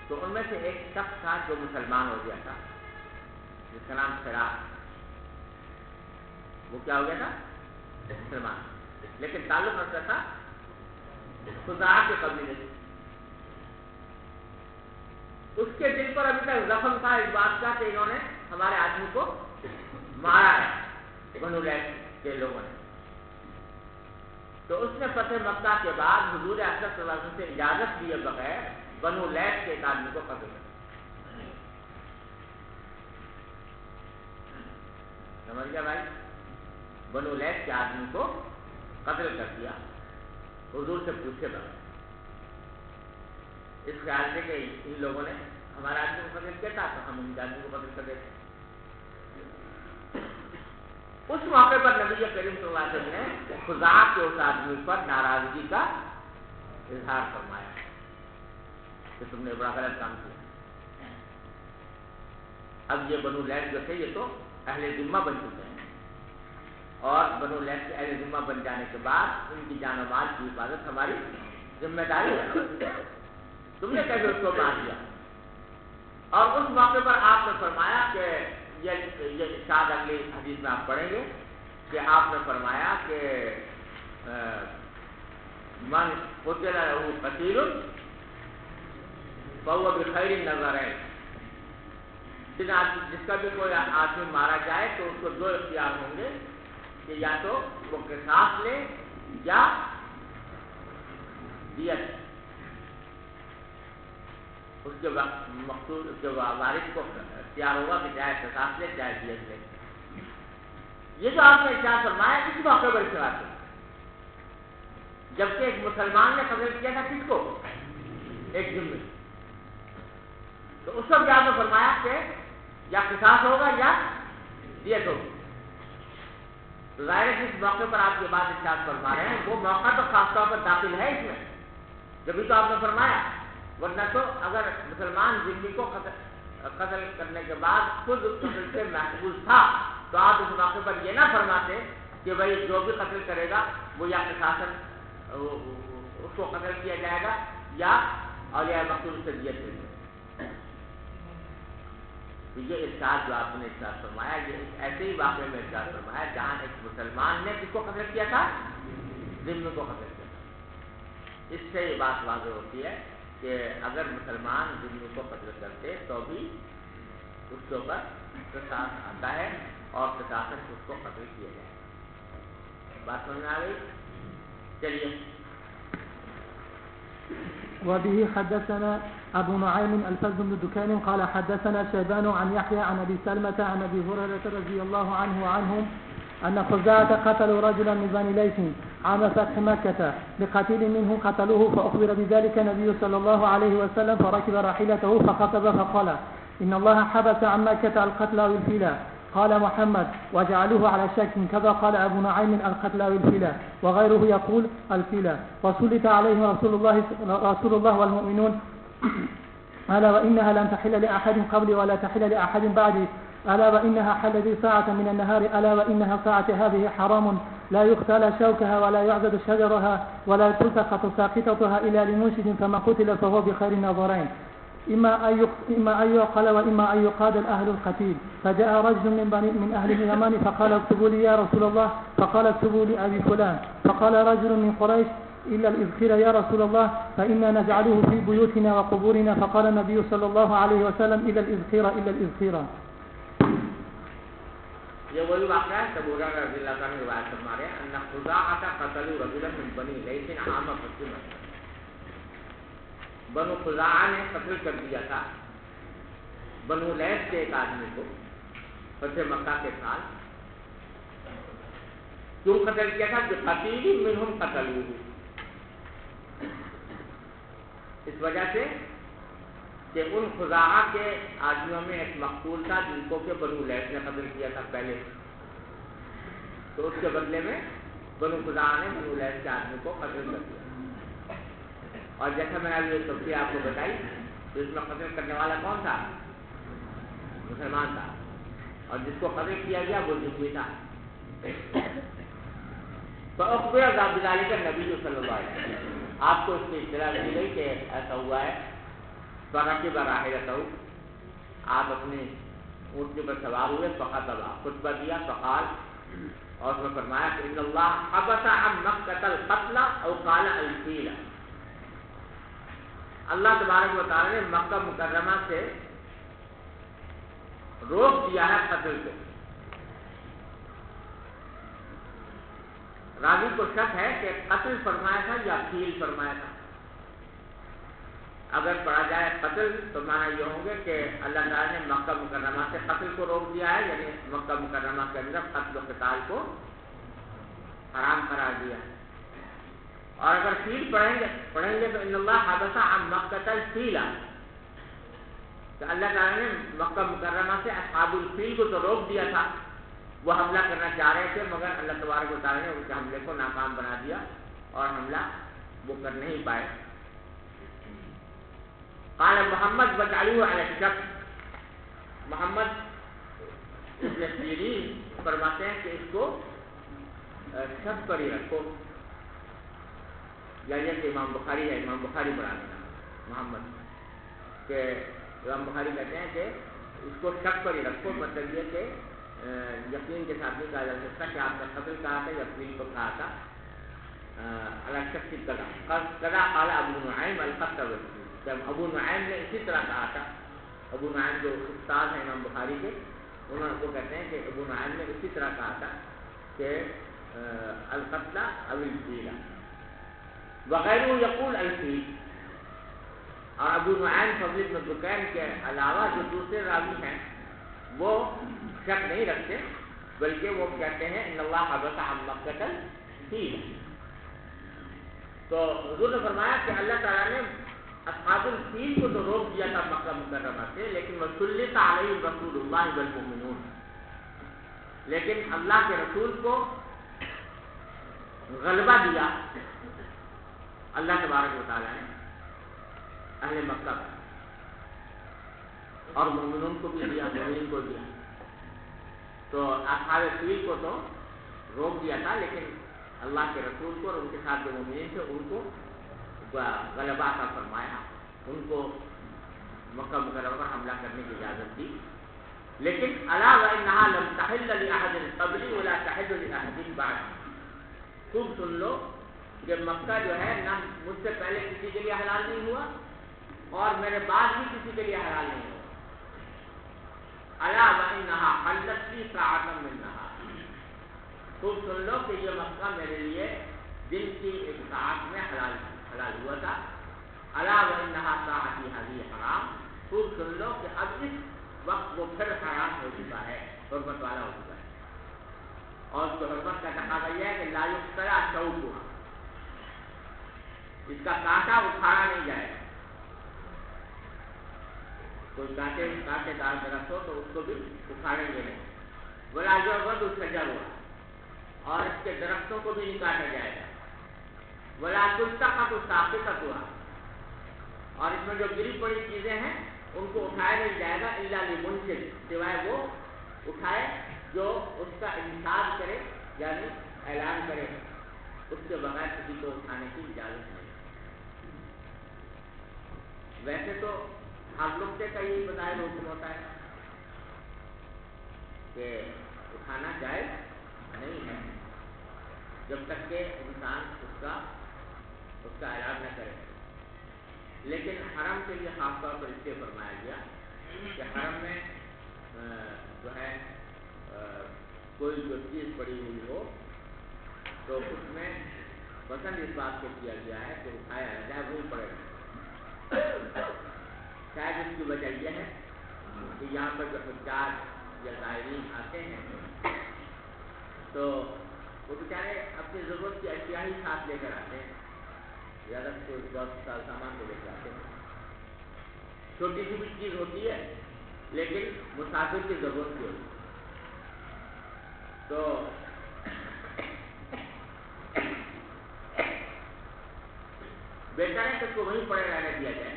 تو ان میں سے ایک شخص تھا جو مسلمان ہو گیا تھا، جس کا نام فراق، وہ کیا ہو گیا تھا؟ مسلمان، لیکن تعلق رکھتا تھا خزاعہ کے قبیلے سے۔ اس کے دل پر ابھی تک زخم تھا اس بات کا کہ انہوں نے ہمارے آدمی کو مارا ہے بنو لیث کے لوگوں نے۔ تو اس نے فتح مکہ کے بعد حضور اکرم صلی اللہ علیہ وسلم سے اجازت دیے بغیر بنو لیث کے ایک آدمی کو قتل کر دیا۔ سمجھ گیا بھائی؟ بنو لیث کے آدمی کو قتل کر دیا حضور سے پوچھے بغیر، اس خیال سے کہ ان لوگوں نے ہمارا آدمی کو قتل کیا تھا تو ہم ان کے آدمی کو قتل کر دیتے۔ اس موقع پر نبی کریم صلی اللہ علیہ وسلم نے خزاعہ کے اس آدمی پر ناراضگی کا اظہار فرمایا کہ تم نے بڑا غلط کام کیا۔ اب یہ بنو لیث جو تھے یہ تو اہل ذمہ بن چکے ہیں، اور بنو لیث کے اہل ذمہ بن جانے کے بعد ان کی جان و مال کی حفاظت ہماری ذمہ داری ہے۔ تم نے کیسے اس کو مار دیا؟ اور اس موقع پر آپ نے فرمایا کہ یہ ارشاد اگلی حدیث میں آپ پڑھیں گے کہ آپ نے فرمایا کہ من قتل له قتیل فهو بخیر النظرین، جس کا بھی کوئی آدمی مارا جائے تو اس کو دو اختیار ہوں گے کہ یا تو وہ قصاص لے یا دیت، اس کے مقصود کے وارث کو اختیار ہوگا کہ چاہے قصاص لے چاہے دیت لے۔ یہ جو آپ نے ارشاد فرمایا اس موقع پر ارشاد ہے، جبکہ ایک مسلمان نے قتل کیا تھا کس کو؟ ایک ذمہ۔ تو اس وقت آپ نے فرمایا کہ یا قصاص ہوگا یا دیت ہوگی۔ تو ظاہر ہے جس موقع پر آپ یہ بات ارشاد فرما رہے ہیں وہ موقع تو خاص طور پر داخل ہے اس میں، جبھی تو آپ نے فرمایا، ورنہ تو اگر مسلمان ذمہ کو قتل کرنے کے بعد خود قتل سے محفوظ تھا تو آپ اس موقع پر یہ نہ فرماتے کہ بھائی جو بھی قتل کرے گا وہ یا قصاصاً اس کو قتل کیا جائے گا یا اولیاء مقتول سے دیت دے گا۔ تو یہ ارشاد جو آپ نے ارشاد فرمایا یہ ایسے ہی واقعے میں ارشاد فرمایا جہاں ایک مسلمان نے کس کو قتل کیا تھا؟ ذمہ کو قتل کیا تھا۔ اس سے یہ بات واضح ہوتی ہے کہ اگر مسلمان ذمہ کو قتل کرتے تو بھی اس کے اوپر قصاص آتا ہے اور قصاصاً اس کو قتل کیا جائے۔ بات سمجھ میں آ گئی؟ چلیے۔ وبه حدثنا أبو نعيم الفضل بن دكان قال حدثنا شيبان عن يحيى عن أبي سلمة عن أبي هريرة رضي الله عنه وعنهم أن خزاعة قتلوا رجلا من بني ليث عام فتح مكة بقتيل منه قتلوه، فأخبر بذلك النبي صلى الله عليه وسلم فركب راحلته فخطب فقال إن الله حبس عن مكة القتل والفلا. قال محمد وجعلوه على شك كذا قال أبو نعيم القتل والفلا، وغيره يقول الفلا. وسلط عليه رسول الله والمؤمنون ألا وإنها لن تحل لأحد قبلي ولا تحل لأحد بعدي، ألا وإنها حلت ساعة من النهار، ألا وإنها ساعة هذه حرام لا يختال شوكها ولا يعزد شجرها ولا تلتقط ساقطتها إلا لمنشد، فما قتل فهو بخير النظرين، إما أن يقال وإما أن يقاد الأهل القتيل. فجاء رجل من أهل اليمن فقال اكتبوا لي يا رسول الله، فقال اكتبوا لأبي فلان. فقال رجل من قريش إلا الإذخير يا رسول الله فإنا نجعله في بيوتنا وقبورنا. فقال النبي صلى الله عليه وسلم إلا الإذخير إلا الإذخير. یہ وہی واقعہ ہے ابو ہریرہ رضی اللہ عنہ روایت فرما رہے ہیں ان خزاعۃ قتلوا رجلا من بني ليث عام فتح مکہ، بنو خزاعہ نے قتل کر دیا تھا بنو لیث کے ایک آدمی کو فتح مکہ کے سال۔ کیوں قتل کیا تھا؟ جو قتیل منہم قتلوہ، اس وجہ سے کہ ان خزاعہ کے آدمیوں میں ایک مقتول تھا جن کو کہ بنو لیث نے قتل کیا تھا پہلے، تو اس کے بدلے میں بنو خزاعہ نے بنو لیث کے آدمی کو قتل کر دیا۔ اور جیسا میں نے ابھی یہ تفصیل آپ کو بتائی تو اس میں قتل کرنے والا کون تھا؟ مسلمان تھا، اور جس کو قتل کیا گیا وہ ذمہ تھا۔ فأخبر بذلك النبی صلی اللہ علیہ وسلم، آپ کو اس کی اطلاع دی گئی کہ ایسا ہوا ہے. فركب راحلته، آپ اپنے اونٹنے پر سوار ہوئے. فخطب، خطبہ دیا. فقال، اور اس نے فرمایا کہ ان اللہ حبس عن مکة القتل او قال الفیل، اللہ تبارک و تعالی نے مکہ مکرمہ سے روک دیا ہے قتل کو. راوی کو شک ہے کہ قتل فرمایا تھا یا فیل فرمایا تھا. اگر پڑھا جائے قتل تو معنی یہ ہوں گے کہ اللہ تعالیٰ نے مکہ مکرمہ سے قتل کو روک دیا ہے، یعنی مکہ مکرمہ کے اندر قتل و قتال کو حرام قرار دیا. اور اگر فیل پڑھیں گے تو ان اللہ حبس عن مکة الفیل، تو اللہ تعالیٰ نے مکہ مکرمہ سے اصحاب الفیل کو تو روک دیا تھا، وہ حملہ کرنا چاہ رہے تھے مگر اللہ تبارک و تعالیٰ نے ان کے حملے کو ناکام بنا دیا اور حملہ وہ کر نہیں پائے. قال محمد وجعلوه على الشك، محمد ابن سیرین فرماتے ہیں کہ اس کو شک پر ہی رکھو. یعنی کہ امام بخاری ہے، امام بخاری بڑھانے کا محمد کہ امام بخاری کہتے ہیں کہ اس کو شک پر ہی رکھو. مطلب یہ کہ یقین کے ساتھ نہیں کہا جا سکتا کہ آپ نے قتل کہا تھا یا فیل کو کہا تھا. علی شک کی قضا قال ابو نعیم القتل، جب ابو نعیم نے اسی طرح کہا تھا. ابو نعیم جو استاد ہیں امام بخاری کے، انہوں کو کہتے ہیں کہ ابو نعیم نے اسی طرح کہا تھا کہ القتل او الفیل، وغیرہ یقول الفیل. اور ابو نعیم فضل بن دکین کے علاوہ جو دوسرے راوی ہیں وہ شک نہیں رکھتے، بلکہ وہ کہتے ہیں ان اللہ حبس عن مکة الفیل. تو حضور نے فرمایا کہ اللہ تعالیٰ نے اصحاب الفیل کو تو روک دیا تھا مکہ مکرمہ سے، لیکن وسلط علیہ رسول اللہ والمؤمنون، لیکن اللہ کے رسول کو غلبہ دیا اللہ تبارک و تعالیٰ نے اہل مکہ کو، اور مومنون کو بھی دیا، مومنین کو دیا. تو اصحاب الفیل کو تو روک دیا تھا، لیکن اللہ کے رسول کو اور ان کے ساتھ جو مومنین تھے ان کو غلبہ عطا فرمایا، ان کو مکہ مکرمہ پر حملہ کرنے کی اجازت دی. لیکن الا وانها لم تحل لاحد قبلی ولا تحل لاحد بعد، خوب سن لو کہ مکہ جو ہے نہ مجھ سے پہلے کسی کے لیے حلال نہیں ہوا اور میرے بعد بھی کسی کے لیے حلال نہیں ہوا. الا وانها حلت لي ساعة من نهار، خوب سن لو کہ یہ مکہ میرے لیے دن کی ایک ساعت میں حلال ہوا تھا. الا وانها ساعتی هذه حرام، خوب سن لو کہ اب اس وقت وہ پھر حرام ہو چکا ہے، حرمت والا ہو چکا ہے. اور اس کو حرمت کا تقاضا یہ ہے کہ لا یقطع شوکها، اس کا کانٹا اکھاڑا نہیں جائے گا. کوئی کانٹے دار درخت ہو تو اس کو بھی اکھاڑیں گے نہیں. ولا یعبد الشجر، اور اس کے درختوں کو بھی نہیں کاٹا جائے گا. ولا تلتقط ساقطتها، اور اس میں جو گری پڑی چیزیں ہیں ان کو اٹھایا نہیں جائے گا الا لمنشد، سوائے وہ اٹھائے جو اس کا انشاد کرے یعنی اعلان کرے، اس کے بغیر کسی کو اٹھانے کی اجازت نہیں. ویسے تو ہر نقطے کا یہی بظاہر حکم ہوتا ہے کہ اٹھانا جائز نہیں ہے جب تک کہ انسان اس کا اعلان نہ کرے. لیکن حرم کے لیے خاص طور پر اس سے فرمایا گیا کہ حرم میں جو ہے کوئی جو چیز پڑی ہوئی ہو تو اس میں پسند اس بات کو کیا گیا ہے کہ اٹھایا نہ جائے، وہی پڑے گا. شاید اس کی وجہ یہ ہے کہ یہاں پر جو حجاج یا زائرین آتے ہیں تو وہ بیچارے اپنی ضرورت کی اشیاء ہی ساتھ لے کر آتے ہیں، زیادہ کوئی بہت سال سامان کو لے کے آتے ہیں. چھوٹی سی بھی چیز ہوتی ہے لیکن مسافر کی ضرورت کی ہوتی ہے. تو بہتر ہے کہ اس کو وہیں پڑے رہنے دیا جائے،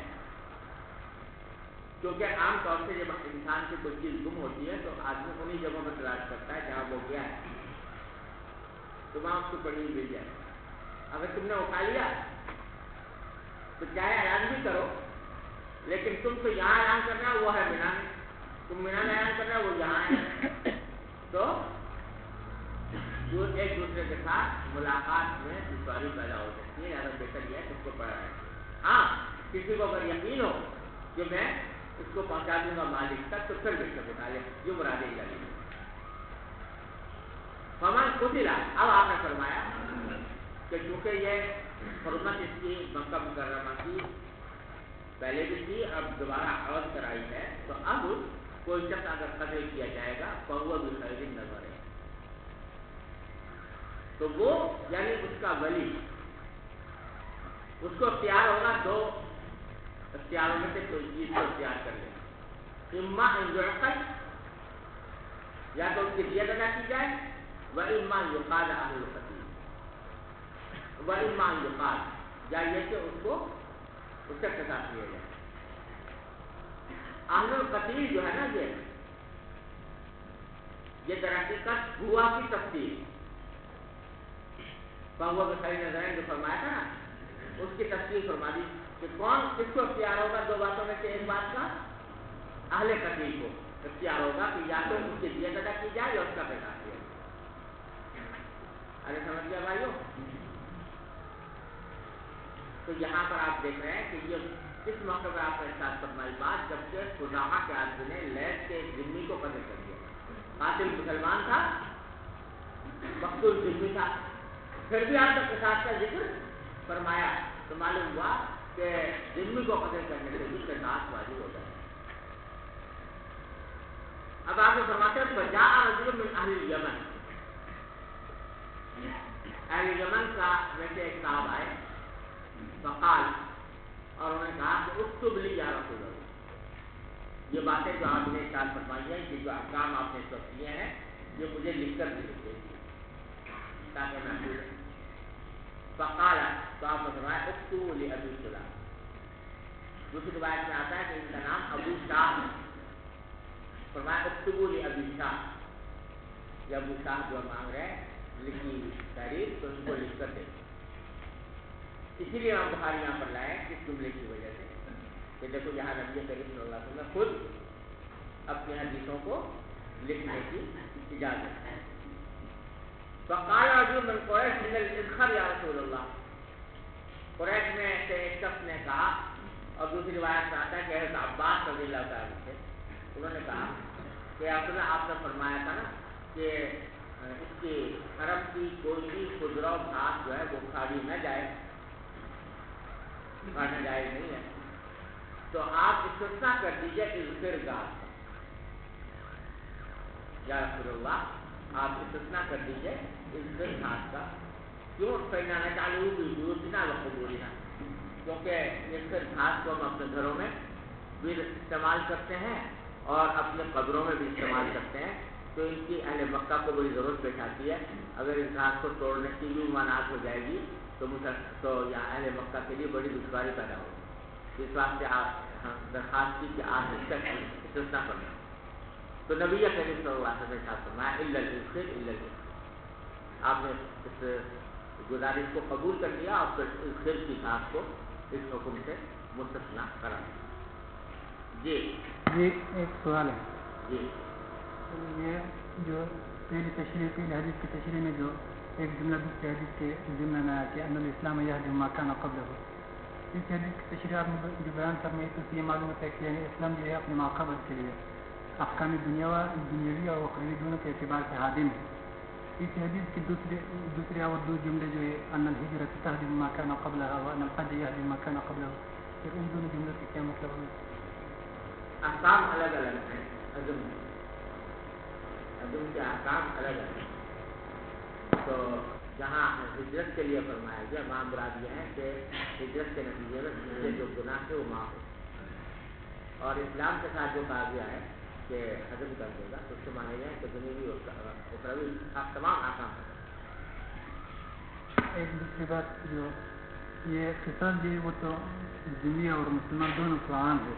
کیونکہ عام طور سے جب انسان کی کوئی چیز گم ہوتی ہے تو آدمی انہی جگہوں پر تلاش کرتا ہے جہاں وہ گیا ہے. تو وہاں اس کو پڑھی مل جائے. اگر تم نے اٹھا لیا تو چاہے اعلان بھی کرو، لیکن تم کو یہاں اعلان کرنا ہے وہ ہے مینا میں، تم مینا میں اعلان کرنا ہے وہ یہاں ہے. تو ایک دوسرے کے ساتھ ملاقات میں دشواری پیدا ہو سکتی ہے. زیادہ بہتر یہ ہے کہ اس کو پڑھا ہے. ہاں کسی کو اگر یقین ہو کہ میں اس کو پہنچا دوں گا مالک تک تو پھر بے شک اٹھا لے، جو مراد الہی ہے. فمن قتل، اب آپ نے فرمایا کہ چونکہ یہ حرمت اس کی مکہ مکرمہ کی پہلے بھی تھی، اب دوبارہ عوض کرائی ہے، تو اب کوئی شخص اگر قتل کیا جائے گا فہو بخیر النظر ہے، تو وہ یعنی اس کا ولی، اس کو اختیار ہوگا دو اختیاروں میں سے کوئی چیز کو اختیار کر لے. اما ان یعقل، یا تو اس کی دیت ادا کی جائے، و اما یقاد اہل القتیل، و اما یقاد، یا یہ کہ اس کو اس سے قصاص لیا جائے. اہل القتیل جو ہے نا یہ در حقیقت ہوا کی تفصیل فہو بخیر نظرین جو فرمایا تھا نا، اس کی تفصیل فرما دی کہ کون کس کو اختیار ہوگا. دو باتوں میں سے ایک بات کا اہل قتیل کو اختیار ہوگا کہ یا تو اس کی دیت ادا کی جائے یا اس کا قصاص کیا جائے. ارے سمجھ گیا بھائیو؟ تو یہاں پر آپ دیکھ رہے ہیں کہ یہ کس موقع پر آپ نے ارشاد فرمائی بات، جبکہ خزاعہ کے آدمی نے لیث کے ایک ذمہ کو قتل کر دیا. قاتل مسلمان تھا، مقتول ذمہ تھا، پھر بھی آپ نے قصاص کا ذکر فرمایا تو معلوم ہوا کہ ذمہ کو قتل کرنے سے بھی قصاص واجب ہوتا ہے. اب آپ نے فرماتے ہیں فجاء رجل من اہل الیمن، اہل یمن کا میں سے ایک صاحب آئے، فقال، اور انہوں نے کہا کہ اکتب لی یا رسول اللہ، یہ باتیں جو آپ نے ارشاد فرمائی ہیں، یہ جو احکام آپ نے سب کیے ہیں، یہ مجھے لکھ کر بھی دیجیے تاکہ میں بھول. فقال، تو آپ نے فرمایا اکتب لی ابی سلام. دوسری روایت میں آتا ہے کہ ان کا نام ابو شاہ ہے. فرمایا اکتب لی ابی شاہ، یہ ابو شاہ جو مانگ رہے ہیں لکھی تاریخ، تو ان کو لکھ کر دے. اسی لیے ہم بخاری یہاں پر لائے اس جملے کی وجہ سے کہ دیکھو یہاں نبی کریم صلی اللہ علیہ وسلم نے خود اپنی حدیثوں کو لکھنے کی اجازت ہے. فقال رجل من قریش من الاذخر یا رسول اللہ، قریش میں سے ایک شخص نے کہا، اور دوسری روایت میں آتا ہے کہ حضرت عباس رضی اللہ تعالیٰ عنہ سے، انہوں نے کہا کہ آپ نے فرمایا تھا نا کہ اس کی حرم کی کوئی بھی خضرا گھاس جو ہے وہ کھاڑی نہ جائے، کھانا جائز نہیں ہے، تو آپ استثناء کر دیجیے اذخر گھاس کا. یا رسول اللہ آپ استثناء کر دیجیے اذخر گھاس کا. کیوں؟ فإننا نجعله في بيوتنا وقبورنا، کیونکہ اذخر گھاس کو ہم اپنے گھروں میں بھی استعمال کرتے ہیں اور اپنے قبروں میں بھی استعمال کرتے ہیں. تو ان کی اہل مکہ کو بڑی ضرورت پیش آتی ہے. اگر اس گھاس کو توڑنے کی بھی ممانعت ہو جائے گی تو یہاں اہل مکہ کے لیے بڑی دشواری پیدا ہوگی. اس واسطے آپ درخواست کی کہ آپ اس کا استثناء کرنا. تو نبی کریم صلی اللہ علیہ وسلم نے ساتھ فرمایا الا الاذخر الا الاذخر، آپ نے اس گزارش کو قبول کر لیا اور پھر اذخر کی گھاس کو اس حکم سے مستثنیٰ کرا دیا. جی ایک سوال ہے. جی یہ جو پہلی تشریح پہلی حدیث کی تشریح میں جو ایک جملہ دوسری حدیث کے ضمن میں آیا کہ ان الاسلام یہدی ما کان قبلہ، اس حدیث کی تشریح آپ نے جو بیان فرمائی تو یہ معلوم ہوتا ہے کہ اسلام جو ہے اپنے ما قبل کے لیے احکام دنیاوی اور اخروی دونوں کے اعتبار سے حادم ہے. اس حدیث کی دوسری اور دو جملے جو ہے ان الہجرۃ تہدم ما کان قبلها وان الحج یہدی ما کان قبلہ، پھر ان دونوں جملوں کے کیا مطلب ہے؟ احکام الگ الگ ہیں. عدم کے احکام الگ الگ ہیں. تو جہاں ہجرت کے لیے فرمایا گیا وہاں مراد یہ ہے کہ ہجرت کے نتیجے میں پیچھے جو گناہ تھے وہ معاف ہو، اور اسلام کے ساتھ جو کہا گیا ہے کہ حضم کر دے گا تو اس سے مانا گیا ہے کہ دنیاوی اور اخروی تمام احکام ہیں. ایک دوسری بات جو یہ قصاص جو ہے وہ تو ذمہ اور مسلمان دونوں کو عام ہے.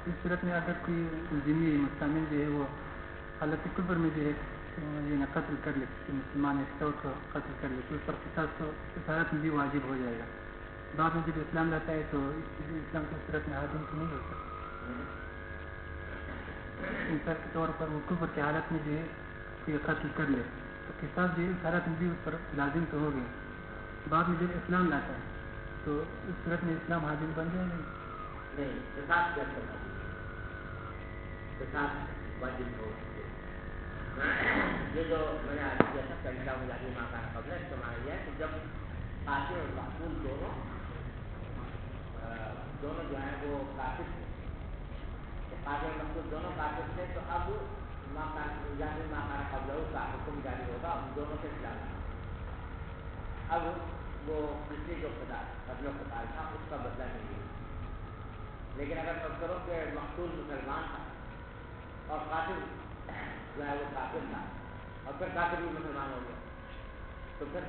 اس صورت میں اگر کوئی ذمہ مستعمل جو ہے وہ حالت کفر میں جو ہے یعنی قتل کر لے کسی مسلمان ایک کو قتل کر لے تو اس پر قصاص تو کفارت میں بھی واجب ہو جائے گا. بعد میں جب اسلام لاتا ہے تو اسلام کی صورت میں حاکم تو نہیں ہو سکتا. مثال کے طور پر وہ کفر کی حالت میں جو ہے کوئی قتل کر لے تو قصاص جو ہے اس حالت میں بھی اس پر لازم تو ہو گیا. بعد میں جب اسلام لاتا ہے تو اس صورت میں اسلام حاکم بن جائے گا. نہیں قصاص کیا کرنا قصاص واجب ہو. یہ جو میں نے آج کیا تھا پہلا مجاہدی ماکان قبل استعمال یہ ہے کہ جب قاتل اور مقتول دونوں جو ہیں وہ کافر تھے تو قاتل اور مقتول دونوں کافر تھے تو اب مجاہدی ماکان قبل کا حکم جاری ہوگا ان دونوں کے خلاف. اب وہ پچھلی جو قتل و قتال تھا اس کا بدلہ نہیں لیا. لیکن اگر فرض کرو کہ مقتول مسلمان تھا اور قاتل جو ہے وہ کافر تھا اور پھر کافر بھی مسلمان ہو گیا تو پھر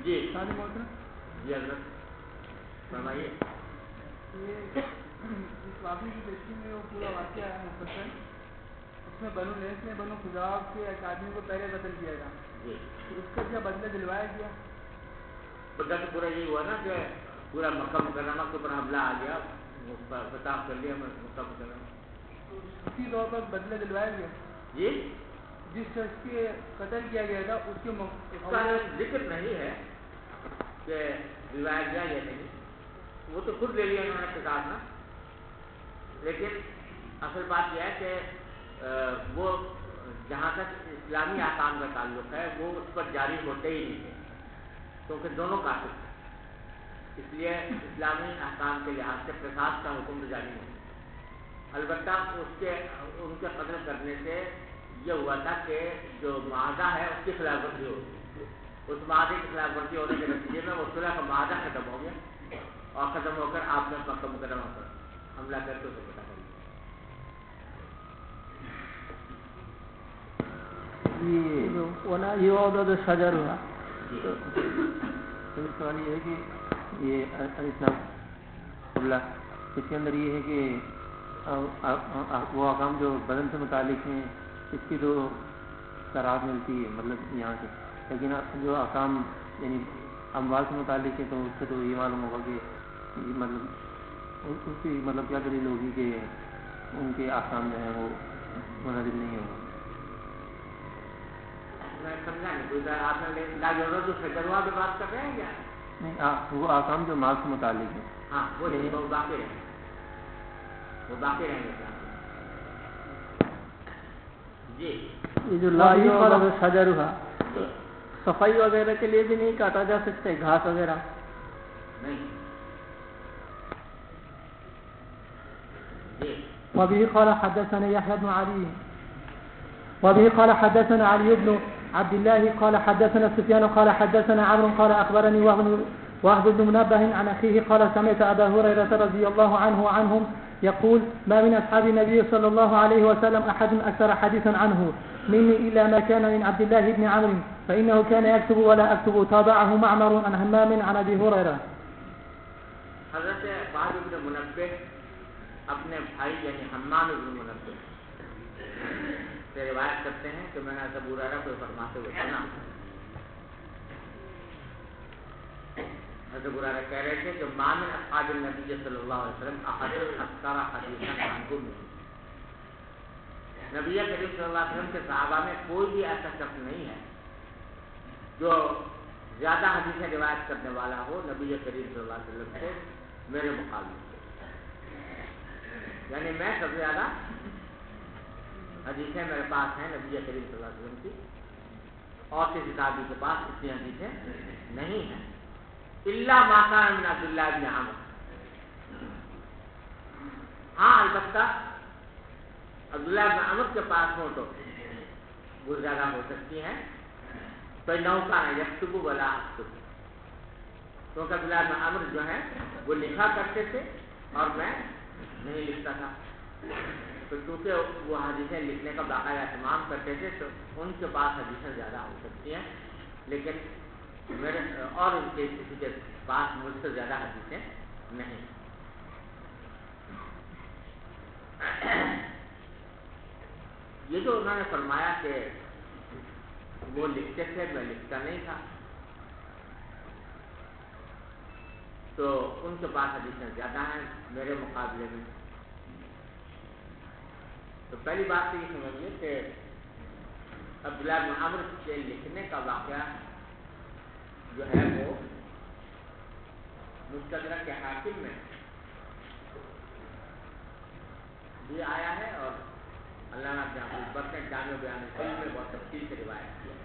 جی جی حضرت فرمائیے. اس واقعے کی تشریح میں وہ پورا واقعہ ہے مفصل. اس میں بنو لیس نے بنو خزاعہ کے ایک آدمی کو پہلے قتل کیا تھا. جی اس کا کیا بدلہ دلوایا گیا؟ بدلہ تو پورا یہی ہوا نا کہ پورا مکہ مکرمہ کے اوپر حملہ آ گیا فتح کر لیا مکہ مکرمہ. اسی طور پر بدلہ دلوایا گیا. جی جس شخص کے قتل کیا گیا تھا اس کے اس کا ذکر نہیں ہے کہ دلوایا گیا یا نہیں. وہ تو خود لے لیا انہوں نے قصاص نا. لیکن اصل بات یہ ہے کہ وہ جہاں تک اسلامی احکام کا تعلق ہے وہ اس پر جاری ہوتے ہی نہیں تھے کیونکہ دونوں کافر تھے. اس لیے اسلامی احکام کے لحاظ سے قصاص کا حکم جاری نہیں. البتہ ان کے قتل کرنے سے یہ ہوا تھا کہ جو معاہدہ ہے اس کی خلاف ورزی ہوگی. اس معاہدے کی خلاف ورزی ہونے کے نتیجے میں وہ صلح کا معاہدہ ختم ہو گیا اور ختم ہو کر آپ نے مکہ مکرمہ پر حملہ کر کے اسے پتہ کر لیا. یہ عہدہ شجر ہوا. سوال یہ ہے کہ یہ اسلام قبلہ اس کے اندر یہ ہے کہ وہ احکام جو بدن سے متعلق ہیں اس کی تو شرائط ملتی ہے مطلب یہاں سے. لیکن جو احکام یعنی اموال سے متعلق ہے تو اس سے تو یہ معلوم ہوگا کہ مطلب اس کی مطلب کیا دلیل ہوگی کہ ان کے احکام جو ہیں وہ مناسب نہیں ہوگا. میں سمجھا نہیں کوئی آپ نے جو فجروا کی بات کر رہے ہیں کیا؟ نہیں وہ احکام جو مال سے متعلق ہے. ہاں وہ باقی رہیں گے وہ باقی رہیں گے. جی یہ جو لائی والا شجر ہوا صفائی وغیرہ کے لیے بھی نہیں کاٹا جا سکتا ہے گھاس وغیرہ نہیں. وبه قال حدثنا يحيى بن علي وبه قال حدثنا علي بن عبد الله قال حدثنا سفيان قال حدثنا عمرو قال أخبرني وهب بن منبه عن أخيه قال سمعت أبا هريرة رضي الله عنه وعنهم يقول ما من أصحاب النبي صلى الله عليه وسلم أحد أكثر حديثا عنه مني إلا ما كان من عبد الله بن عمرو فإنه كان يكتب ولا أكتب. تابعه معمر عن همام عن أبي هريرة. حضرت وهب بن منبه اپنے بھائی یعنی حمام بن منبه سے روایت کرتے ہیں کہ میں نے ابو ہریرہ کو فرماتے ہوئے سنا. حضرت ابو ہریرہ کہہ رہے تھے کہ ما من اصحاب النبی صلی اللہ علیہ وسلم احد اکثر حدیثا عنہ. نبی کریم صلی اللہ علیہ وسلم کے صحابہ میں کوئی بھی ایسا شخص نہیں ہے جو زیادہ حدیثیں روایت کرنے والا ہو نبی کریم صلی اللہ علیہ وسلم سے میرے مقابلے. یعنی میں سب سے زیادہ حدیثیں میرے پاس ہیں نبی کریم صلی اللہ علیہ وسلم کی اور کسی صحابی کے پاس اتنی حدیثیں نہیں ہیں. الا ما کان من عبداللہ بن عمرو. ہاں البتہ عبداللہ بن عمرو کے پاس ہو تو وہ زیادہ ہو سکتی ہیں. تو نوکا ہے یکتب ولا اکتب کیونکہ عبداللہ بن عمرو جو ہیں وہ لکھا کرتے تھے اور میں نہیں لکھتا تھا. تو کیونکہ وہ حدیثیں لکھنے کا باقاعدہ اہتمام کرتے تھے تو ان کے پاس حدیثیں زیادہ ہو سکتی ہیں لیکن میرے اور ان کے کسی کے پاس مجھ سے زیادہ حدیثیں نہیں. یہ جو انہوں نے فرمایا کہ وہ لکھتے تھے میں لکھتا نہیں تھا، تو ان کے پاس حدیثیں زیادہ ہیں میرے مقابلے میں. تو پہلی بات تو یہ سمجھیے کہ عبداللہ بن عمرو کے لکھنے کا واقعہ جو ہے وہ مستدرک کے حاکم میں بھی آیا ہے اور علامہ جعفر نے جامع بیان العلم میں بہت تفصیل سے روایت کیا.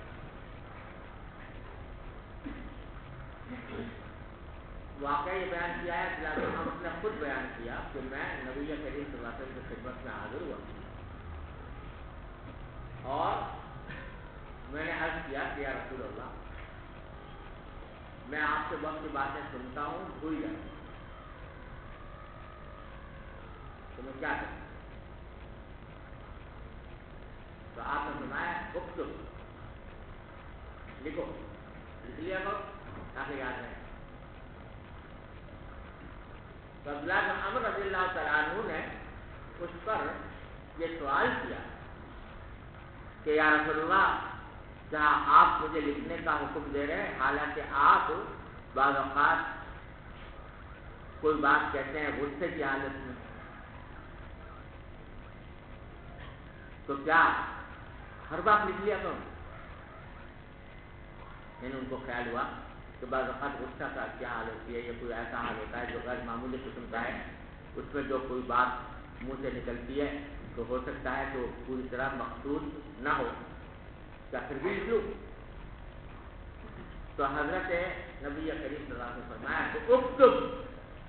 واقعہ یہ بیان کیا ہے عبداللہ بن عمرو نے خود بیان کیا کہ میں نبی کریم صلی اللہ علیہ وسلم کی خدمت میں حاضر ہوا اور میں نے عرض کیا کہ یا رسول اللہ، میں آپ سے بہت سی باتیں سنتا ہوں بھول جاتا ہوں، تو میں کیا کروں؟ تو آپ نے فرمایا اکتب، لکھو، لکھ لیا کرو تاکہ یاد رہے. تو عبداللہ بن عمرو رضی اللہ تعالیٰ عنہ نے اس پر یہ سوال کیا کہ یا رسول اللہ، جہاں آپ مجھے لکھنے کا حکم دے رہے ہیں، حالانکہ آپ بعض اوقات کوئی بات کہتے ہیں غصے کی حالت میں، تو کیا ہر بات لکھ لیا کروں؟ یعنی ان کو خیال ہوا کہ بعض اوقات غصہ کا کیا حال ہوتی ہے، یا کوئی ایسا حال ہوتا ہے جو غیر معمولی قسم کا ہے، اس میں جو کوئی بات منہ سے نکلتی ہے تو ہو سکتا ہے تو پوری طرح مقصود نہ ہو، کیا پھر بھی لکھ لوں؟ تو حضرت نبی کریم صلی اللہ علیہ وسلم نے فرمایا کہ اکتب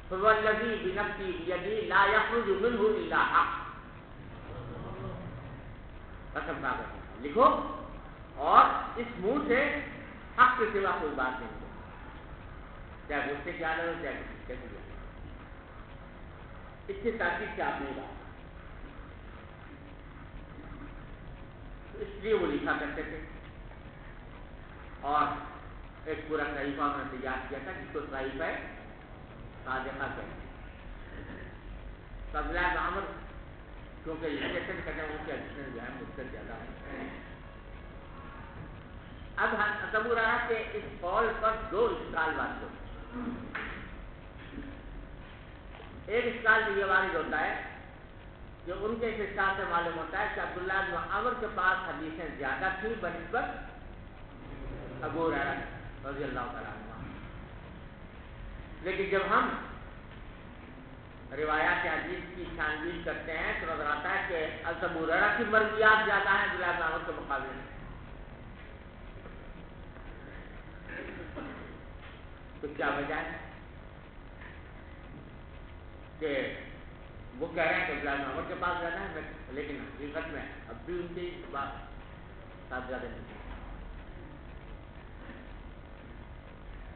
فوالذی بنفسی بیدی لا یخرج منہ الا حق، قسم کھا کر لکھو اور اس منہ سے حق کے سوا کوئی بات نہیں ہو، چاہے غصے کی حالت ہو چاہے کسی بھی. اس کی تاکید سے آپ نے بات، اس لیے وہ لکھا کرتے تھے اور ایک پورا صحیفہ انہوں نے تیار کیا تھا جس کو صحیفہ صادقہ کہتے ہیں. تو عبداللہ بن عمرو کیونکہ لکھتے تھے کہتے ہیں ان کے حدیثیں جو ہے مجھ سے زیادہ ہیں. اب تصور آیا کہ اس قول پر دو اشکال بات ہوتے ہیں. ایک اشکال تو یہ وارد ہوتا ہے کہ ان کے اس اشکال سے معلوم ہوتا ہے کہ عبداللہ بن عمرو کے پاس حدیثیں زیادہ تھیں بنسبت ابو ہریرہ رضی اللہ تعالیٰ عنہ. لیکن جب ہم روایات حدیث کی چھان بین کرتے ہیں تو نظر آتا ہے کہ ابو ہریرہ کی مرویات زیادہ ہیں عبداللہ بن عمرو کے مقابلے میں. تو کیا وجہ ہے کہ وہ کہہ رہے ہیں کہ عبداللہ بن عمرو کے پاس زیادہ ہے، لیکن حقیقت میں اب بھی ان کی بات ساتھ زیادہ نہیں.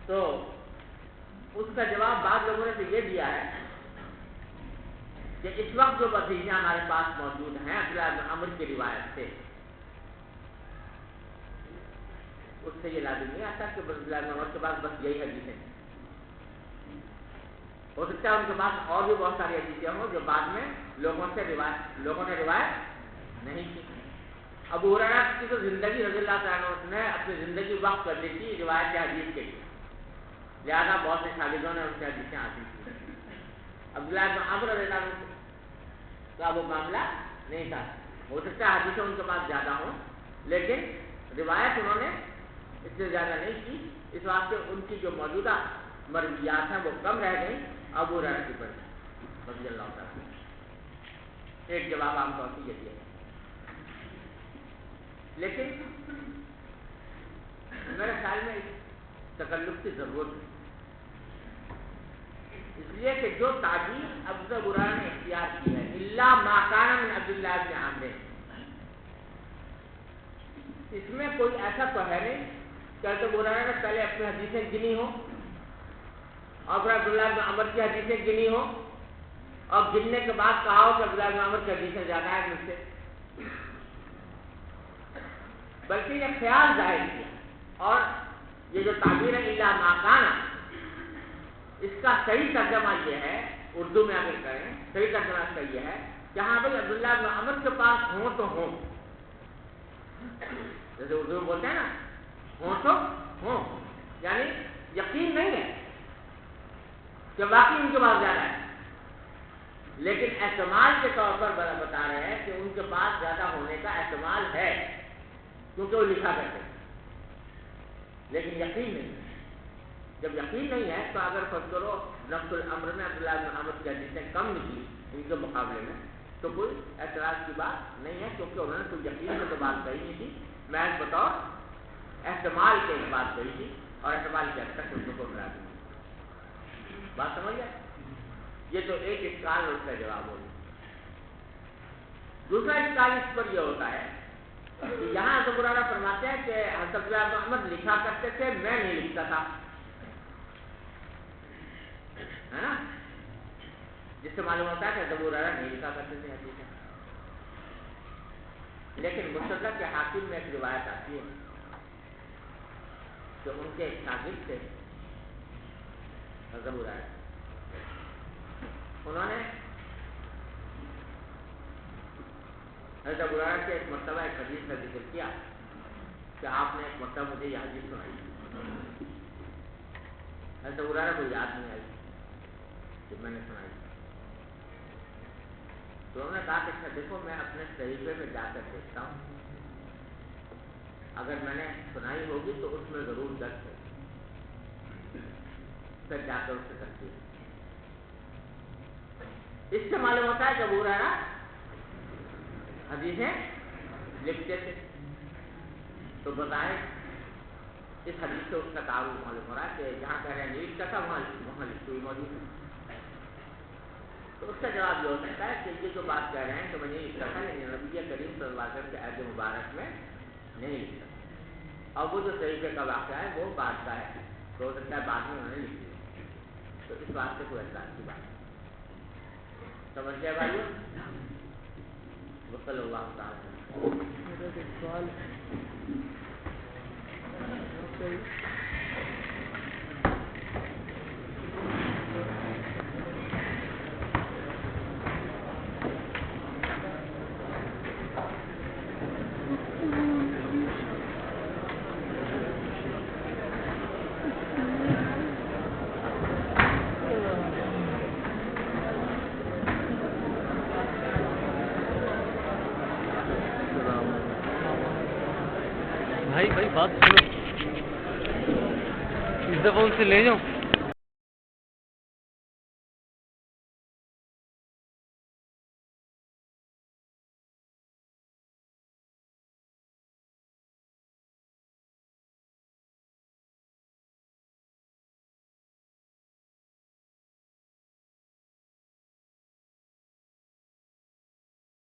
تو اس کا جواب بعض لوگوں نے تو یہ دیا ہے کہ اس وقت جو وسیلے ہمارے پاس موجود ہیں عبداللہ بن عمرو کی روایت سے، اس سے یہ لازم نہیں آتا کہ عبداللہ بن عمرو کے پاس بس یہی حدیثیں ہیں. ہو سکتا ہے ان کے پاس اور بھی بہت ساری حدیثیں ہوں جو بعد میں لوگوں نے روایت نہیں کی. ابو ہریرہ کی تو زندگی رضی اللہ تعالیٰ عنہ نے اپنی زندگی وقف کر دی تھی روایت حدیث کے لیے، لہٰذا بہت سے شاگردوں نے ان سے حدیثیں حاصل کی. عبداللہ بن عمرو رضی اللہ عنہ کا وہ معاملہ نہیں تھا. ہو سکتا ہے حدیثیں ان کے پاس زیادہ ہوں لیکن روایت انہوں نے اس سے زیادہ نہیں کی، اس واسطے ان کی جو موجودہ مرویات ہیں وہ کم رہ گئی ابو ہریرہ کی پر رضی اللہ تعالیٰ. ایک جواب عام طور سے یہ دیا. لیکن میرے خیال میں اس تکلف کی ضرورت ہے، اس لیے کہ جو تعبیر ابو ہریرہ نے اختیار کی ہے الا ما کان من عبداللہ بن عمرو، اس میں کوئی ایسا تو ہے نہیں کہ ابو ہریرہ نے پہلے اپنی حدیثیں گنی ہوں اور پھر عبداللہ بن عمرو کی حدیثیں گنی ہوں اور گننے کے بعد کہا ہو کہ عبداللہ بن عمرو کی حدیثیں زیادہ ہیں مجھ سے، بلکہ یہ خیال ظاہر کیا. اور یہ جو تعبیر ہے الا ما کان، اس کا صحیح ترجمہ یہ ہے، اردو میں اگر کریں صحیح ترجمہ اس کا یہ ہے کہ ہاں بھائی عبداللہ بن عمرو کے پاس ہوں تو ہوں جیسے اردو میں بولتے ہیں نا ہوں تو ہوں، یعنی یقین نہیں ہے کہ واقعی ان کے پاس زیادہ ہے، لیکن احتمال کے طور پر بتا رہے ہیں کہ ان کے پاس زیادہ ہونے کا احتمال ہے کیونکہ وہ لکھا کرتے ہیں، لیکن یقین نہیں ہے۔ جب یقین نہیں ہے تو اگر فرض کرو نفس الامر میں عبداللہ بن عمر کی حدیثیں کم نکلی ان کے مقابلے میں تو کوئی اعتراض کی بات نہیں ہے، کیونکہ انہوں نے کوئی یقین میں تو بات کہی نہیں تھی، محض بطور احتمال کے ایک بات کہی تھی اور احتمال کے حد تک ان کو ڈرا دی۔ بات سمجھ گئے؟ یہ تو ایک اشکال اور اس کا جواب ہوگا۔ دوسرا اشکال اس پر یہ ہوتا ہے کہ یہاں حضرت برارہ فرماتے ہیں کہ حضرت عبداللہ بن عمر لکھا کرتے تھے، میں نہیں لکھتا تھا، ہے نا، جس سے معلوم ہوتا ہے کہ حضرت برارہ نہیں لکھا کرتے تھے حدیثیں۔ لیکن مستدرک کے حاکم میں ایک روایت آتی ہے کہ ان کے ایک شاگرد تھے حضرت برارہ، انہوں نے حضرت برارہ سے ایک مرتبہ ایک حدیث کا ذکر کیا کہ آپ نے ایک مرتبہ مجھے یہ حدیث سنائی، حضرت برارہ کو یاد نہیں آئی کہ میں نے سنائی، تو انہوں نے کہا کہ اچھا دیکھو میں اپنے صحیفے میں جا کر دیکھتا ہوں، اگر میں نے سنائی ہوگی تو اس میں ضرور درج ہے، پھر جا کر اس سے کرتی ہے۔ اس سے معلوم ہوتا ہے کہ ابو ہریرہ حدیثیں لکھتے تھے، تو بظاہر اس حدیث سے اس کا تعارف معلوم ہو رہا ہے کہ جہاں کہہ رہے ہیں نہیں لکھتا تھا وہاں لکھی ہوئی موجود ہے۔ تو اس کا جواب یہ ہو سکتا ہے کہ یہ جو بات کہہ رہے ہیں کہ میں نہیں لکھتا تھا، لیکن نبی کریم صلی اللہ علیہ وسلم کے عہد مبارک میں نہیں لکھتا تھا، اور وہ جو صحیفے کا واقعہ ہے وہ بعد کا ہے، تو ہو سکتا ہے بعد میں انہوں نے لکھی ہے، تو اس بات سے کوئی اعتراض کی بات نہیں۔ سمجھ گئے بھائیو؟ وصلی اللہ تعالی۔ بھائی بات سنو، اس دفعہ ان سے لے جاؤ۔